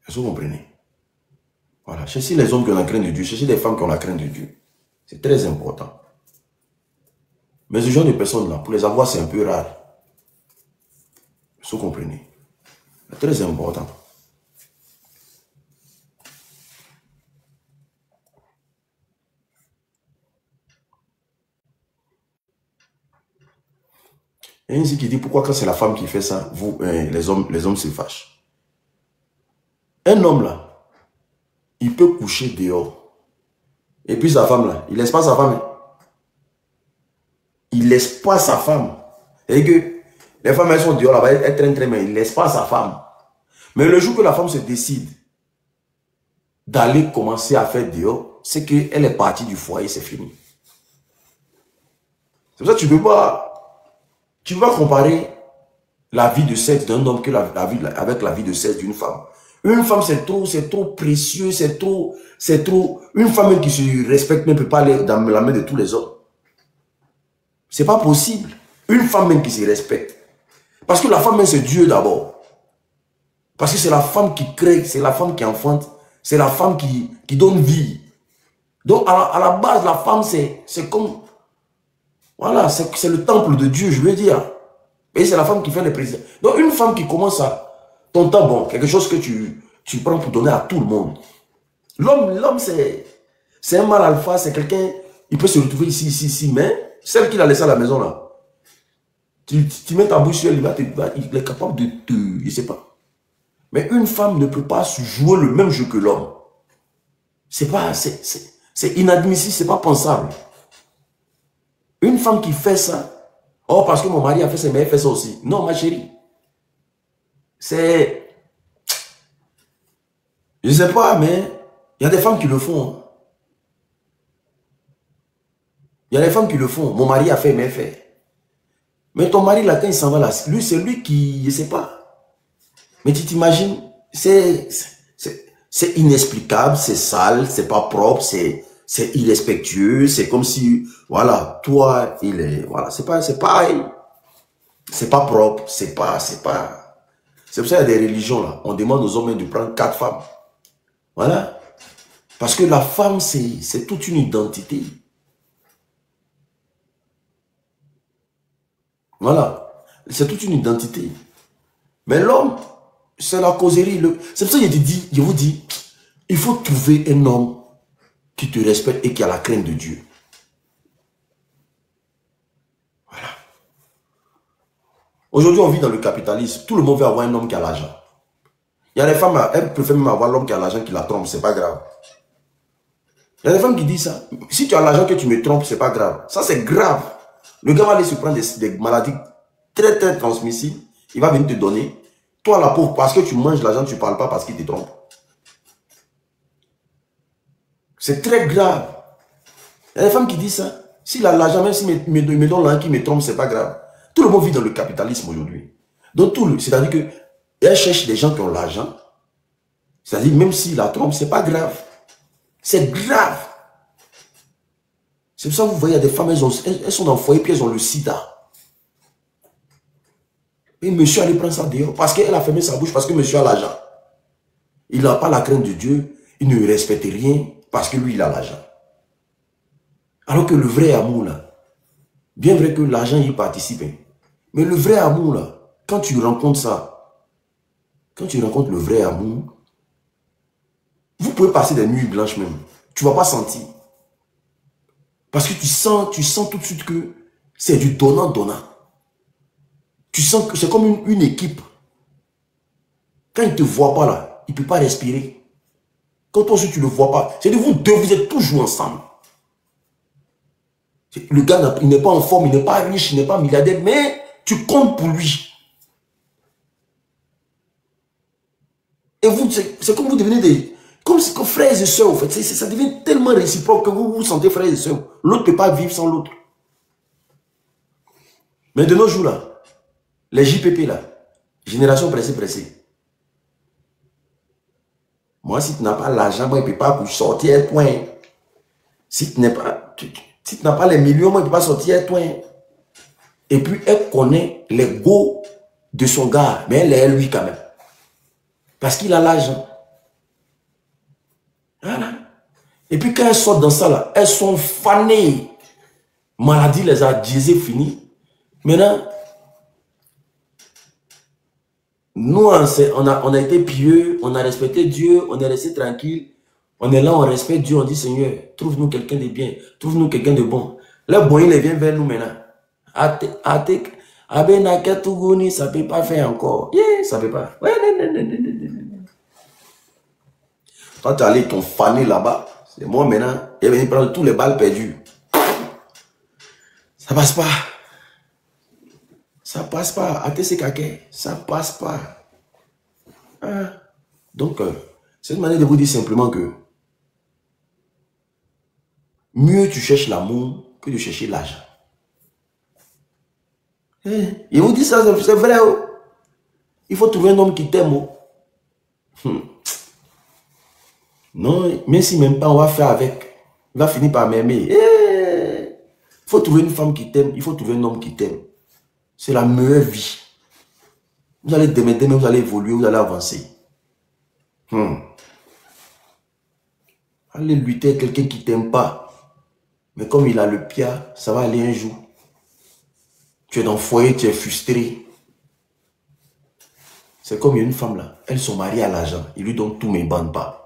Est-ce que vous comprenez? Voilà. Cherchez les hommes qui ont la crainte de Dieu. Cherchez les femmes qui ont la crainte de Dieu. C'est très important. Mais ce genre de personnes-là, pour les avoir, c'est un peu rare. Est-ce que vous comprenez? C'est très important. Et ainsi qui dit pourquoi quand c'est la femme qui fait ça, les hommes se fâchent. Un homme là, il peut coucher dehors. Et puis sa femme là, il laisse pas sa femme. Il laisse pas sa femme. Et que les femmes, elles sont dehors là-bas, elles traînent, mais il laisse pas sa femme. Mais le jour que la femme se décide d'aller commencer à faire dehors, c'est qu'elle est partie du foyer, c'est fini. C'est pour ça que tu peux pas comparer la vie de sexe d'un homme que avec la vie de sexe d'une femme. Une femme, c'est trop précieux, c'est trop, une femme même qui se respecte ne peut pas aller dans la main de tous les hommes. C'est pas possible. Une femme même qui se respecte. Parce que la femme même, c'est Dieu d'abord. Parce que c'est la femme qui crée, c'est la femme qui enfante, c'est la femme qui donne vie. Donc, à la base, la femme, c'est comme, voilà, c'est le temple de Dieu, je veux dire. Et c'est la femme qui fait les présidents. Donc, une femme qui commence à ton temps, bon, quelque chose que tu prends pour donner à tout le monde. L'homme, c'est un mâle alpha, c'est quelqu'un, il peut se retrouver ici, mais celle qu'il a laissée à la maison, là, tu mets ta bouche sur elle, il est capable de te, je sais pas. Mais une femme ne peut pas jouer le même jeu que l'homme. C'est inadmissible, c'est pas pensable. Une femme qui fait ça, oh, parce que mon mari a fait ça, mais elle fait ça aussi. Non, ma chérie. Je sais pas, mais il y a des femmes qui le font. Hein. Il y a des femmes qui le font. Mon mari a fait, mais elle fait. Mais ton mari, là, quand il s'en va là, lui, c'est lui qui, je sais pas. Mais tu t'imagines, c'est inexplicable, c'est sale, c'est pas propre, c'est irrespectueux, c'est comme si, voilà, toi, voilà, c'est pareil. C'est pas propre, c'est pour ça qu'il y a des religions là, on demande aux hommes de prendre 4 femmes. Voilà. Parce que la femme, c'est toute une identité. Voilà. C'est toute une identité. Mais l'homme, c'est la causerie. C'est pour ça que je vous dis, il faut trouver un homme qui te respecte et qui a la crainte de Dieu. Voilà. Aujourd'hui, on vit dans le capitalisme. Tout le monde veut avoir un homme qui a l'argent. Il y a des femmes, elles préfèrent même avoir l'homme qui a l'argent qui la trompe, c'est pas grave. Il y a des femmes qui disent ça. Si tu as l'argent que tu me trompes, c'est pas grave. Ça, c'est grave. Le gars va aller se prendre des maladies très, très transmissibles. Il va venir te donner. Toi, la pauvre, parce que tu manges l'argent, tu ne parles pas parce qu'il te trompe. C'est très grave. Il y a des femmes qui disent ça. S'il a l'argent, même s'il me donne l'argent qui me trompe, c'est pas grave. Tout le monde vit dans le capitalisme aujourd'hui. Donc, c'est-à-dire que elle cherche des gens qui ont l'argent. C'est-à-dire, même s'il la trompe, c'est pas grave. C'est grave. C'est pour ça que vous voyez, il y a des femmes, elles sont dans le foyer, puis elles ont le sida. Et monsieur allait prendre ça dehors, parce qu'elle a fermé sa bouche, parce que monsieur a l'argent. Il n'a pas la crainte de Dieu, il ne respecte rien, parce que lui, il a l'argent. Alors que le vrai amour, là, bien vrai que l'argent y participe, hein, mais le vrai amour, là, quand tu rencontres ça, quand tu rencontres le vrai amour, vous pouvez passer des nuits blanches même. Tu ne vas pas sentir. Parce que tu sens tout de suite que c'est du donnant-donnant. Tu sens que c'est comme une équipe. Quand il ne te voit pas là, il ne peut pas respirer. Quand toi aussi tu ne le vois pas, c'est-à-dire vous deux, vous êtes toujours ensemble. Le gars, il n'est pas en forme, il n'est pas riche, il n'est pas milliardaire, mais tu comptes pour lui. Et vous, c'est comme vous devenez comme frères et sœurs, en fait. Ça devient tellement réciproque que vous vous sentez frères et sœurs. L'autre ne peut pas vivre sans l'autre. Mais de nos jours, là, les JPP, là, génération pressée. Moi, si tu n'as pas l'argent, moi, il ne peut pas sortir, point. Si tu n'as pas les millions, moi, il ne peut pas sortir, point. Et puis, elle connaît les go de son gars, mais elle est lui quand même. Parce qu'il a l'argent. Voilà. Et puis quand elles sortent dans ça, là, elles sont fanées. Maladie les a diesées, fini. Maintenant, nous, on a été pieux, on a respecté Dieu, on est resté tranquille. On est là, on respecte Dieu, on dit Seigneur, trouve-nous quelqu'un de bien, trouve-nous quelqu'un de bon. Là, bon, il vient vers nous maintenant. Ça ne peut pas faire encore. Yeah, ça ne peut pas. Ouais, non. Toi, tu es allé ton fané là-bas. C'est moi maintenant, il va prendre tous les balles perdues. Ça passe pas. Ça passe pas. ATC Kake, ça passe pas. Hein? Donc, c'est une manière de vous dire simplement que mieux tu cherches l'amour que de chercher l'argent. Et vous dit ça, c'est vrai. Oh. Il faut trouver un homme qui t'aime. Oh. Non, même si même pas on va faire avec, il va finir par m'aimer. Il faut trouver une femme qui t'aime, il faut trouver un homme qui t'aime. C'est la meilleure vie. Vous allez demain, vous allez évoluer, vous allez avancer. Allez lutter avec quelqu'un qui ne t'aime pas. Mais comme il a le pied, ça va aller un jour. Tu es dans le foyer, tu es frustré. C'est comme une femme là. Elles sont mariées à l'argent. Il lui donne tout, mais il ne bande pas.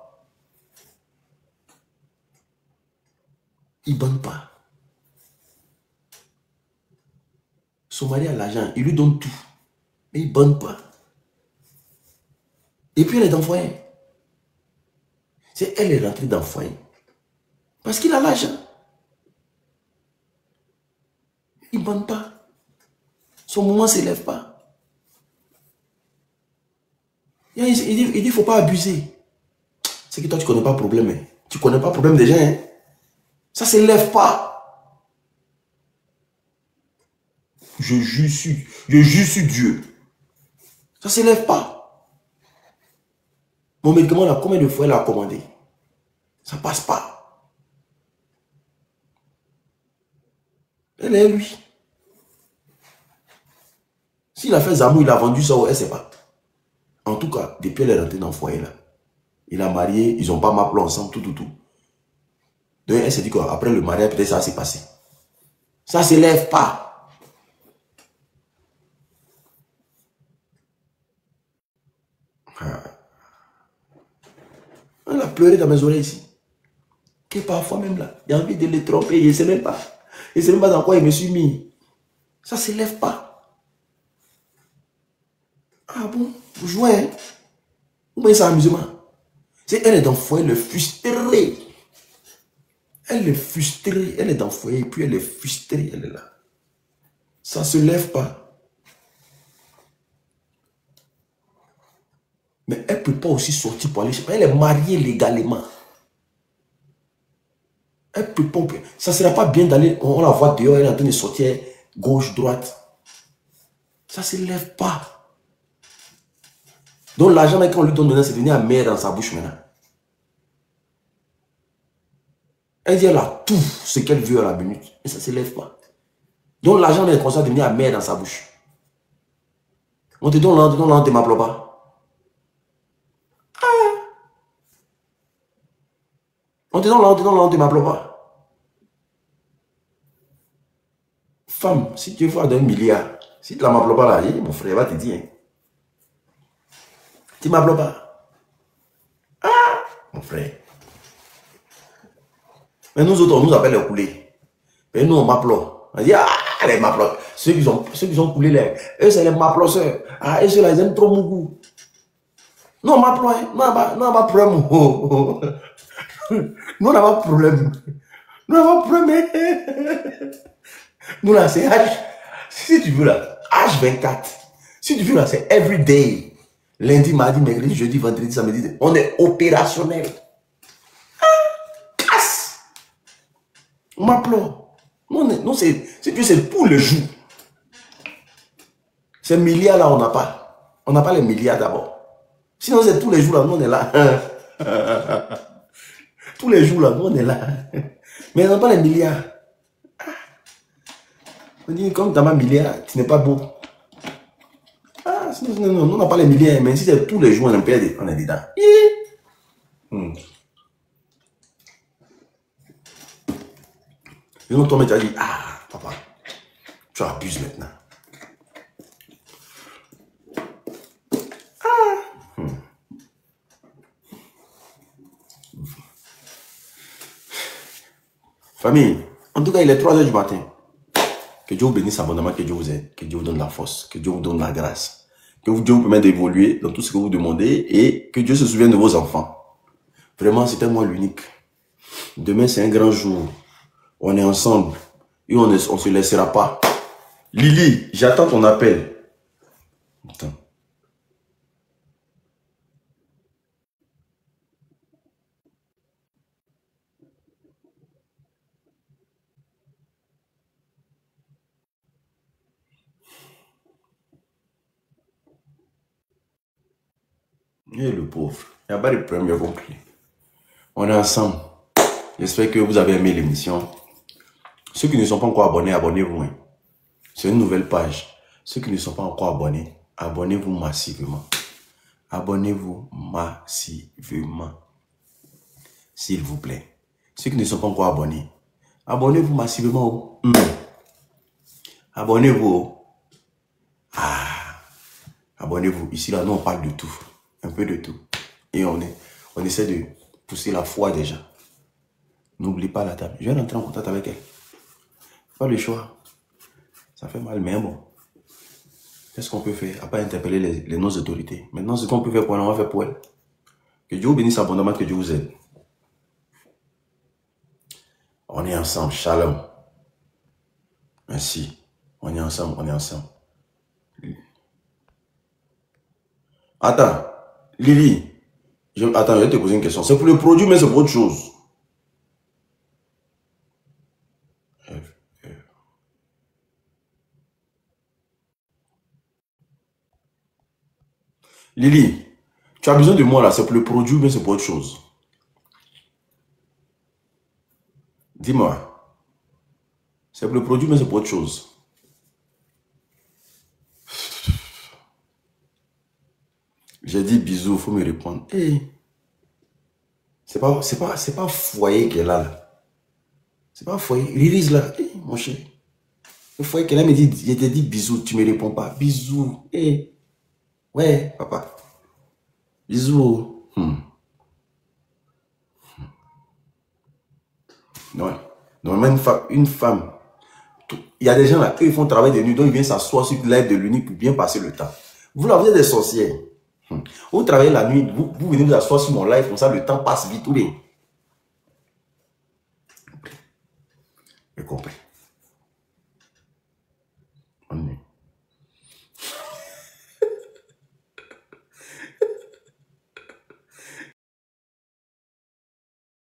Il ne bande pas. Son mari a l'argent, il lui donne tout. Mais il ne bande pas. Et puis elle est dans le foyer. C'est elle est rentrée dans le foyer. Parce qu'il a l'argent. Il ne bande pas. Son moment ne s'élève pas. Il dit, il ne faut pas abuser. C'est que toi, tu ne connais pas le problème. Hein. Tu ne connais pas le problème des gens. Hein. Ça ne s'élève pas. Je jure sur Dieu. Ça ne s'élève pas. Mon médicament, là, combien de fois elle a commandé? Ça ne passe pas. Elle est lui. S'il a fait Zamou, il a vendu ça, elle ne sait pas. En tout cas, depuis elle est rentrée dans le foyer là. Il a marié, ils n'ont pas m'appelé ensemble, tout. Donc elle s'est dit qu'après le mariage, peut-être ça s'est passé. Ça ne s'élève pas. Elle a pleuré dans mes oreilles ici. Que parfois même là, il a envie de les tromper, il ne sait même pas. Il ne sait même pas dans quoi il me suis mis. Ça ne s'élève pas. Ah bon, vous jouez, hein? Vous voyez ça amusement. Elle est dans le foyer, elle est frustrée. Elle est frustrée, elle est dans le foyer, et puis elle est frustrée, elle est là. Ça ne se lève pas. Mais elle ne peut pas aussi sortir pour aller chez elle. Elle est mariée légalement. Elle ne peut pas. Ça ne sera pas bien d'aller, on la voit dehors, elle est en train de sortir gauche, droite. Ça ne se lève pas. Donc l'argent qu'on lui donne maintenant, c'est venir à mettre dans sa bouche maintenant. Elle dit elle a tout ce qu'elle veut à la minute. Mais ça ne se lève pas. Donc l'argent est conscient de venir à mettre dans sa bouche. On te donne là, on te m'appelle pas. On te donne là, on te m'appelle pas. Femme, si tu veux faire 1 milliard, si tu ne m'appelles pas là, mon frère va te dire. Hein. Tu ne m'appelles pas. Ah, mon frère. Mais nous autres, on nous appelle les coulés. Mais nous, on m'appelle. On dit, ah, les m'appelent. Ceux qui ont coulé, eux, c'est les m'appeleurs. Ah, et ceux-là, ils aiment trop mon goût. Non, on m'appelle. Non, on n'a pas de problème. Nous, on n'a pas de problème. Nous, on n'a pas de problème. Nous, là, c'est H. Si tu veux, là, H24. Si tu veux, là, c'est everyday. Lundi, mardi, mercredi, jeudi, vendredi, samedi. On est opérationnel. Casse. On m'appelle. Non, c'est pour le jour. Ces milliards là, on n'a pas. On n'a pas les milliards d'abord. Sinon, c'est tous les jours là, nous on est là. Tous les jours là, nous on est là. Mais on n'a pas les milliards. On dit, comme tu n'as pas milliards, tu n'es pas beau. Ah, non, on n'a pas les milliards, mais si c'est tous les jours, on est dedans. Et donc, ton mec a dit, ah, papa, tu abuses maintenant. Famille, en tout cas, il est 3 h du matin. Que Dieu vous bénisse abondamment, que Dieu vous aide, que Dieu vous donne la force, que Dieu vous donne la grâce, que Dieu vous permette d'évoluer dans tout ce que vous demandez et que Dieu se souvienne de vos enfants. Vraiment, c'est un mois unique. Demain, c'est un grand jour. On est ensemble. Et on ne se laissera pas. Lily, j'attends ton appel. Attends. Et le pauvre. Il n'y a pas de problème, j'ai compris. On est ensemble. J'espère que vous avez aimé l'émission. Ceux qui ne sont pas encore abonnés, abonnez-vous. C'est une nouvelle page. Ceux qui ne sont pas encore abonnés, abonnez-vous massivement. Abonnez-vous massivement. S'il vous plaît. Ceux qui ne sont pas encore abonnés, abonnez-vous massivement. Abonnez-vous. Abonnez-vous. Ici, là, nous, on parle de tout. Un peu de tout. Et on essaie de pousser la foi déjà. N'oublie pas la table. Je vais rentrer en contact avec elle. Pas le choix. Ça fait mal, mais bon. Qu'est-ce qu'on peut faire? À pas interpeller les non-autorités. Maintenant, ce qu'on peut faire pour elle, on va faire pour elle. Que Dieu vous bénisse abondamment, que Dieu vous aide. On est ensemble. Shalom. Merci. On est ensemble, on est ensemble. Attends. Lily. Attends, je vais te poser une question. C'est pour le produit, mais c'est pour autre chose. Lily, tu as besoin de moi là, c'est pour le produit, mais c'est pour autre chose. Dis-moi. C'est pour le produit, mais c'est pour autre chose. J'ai dit bisous, il faut me répondre. Hey. C'est pas foyer qu'elle a là. C'est pas foyer. Release là. Hey, mon chéri. Le foyer qu'elle a me dit, je te dis bisous, tu me réponds pas. Bisous. Hey. Ouais, papa. Bisous. Non. Normalement, une femme. Il y a des gens là, ils font travail de nuit, donc ils viennent s'asseoir sur l'aide de l'unique pour bien passer le temps. Vous là, vous êtes des sorcières. Vous travaillez la nuit, vous venez vous asseoir sur mon live, comme ça le temps passe vite. J'ai compris.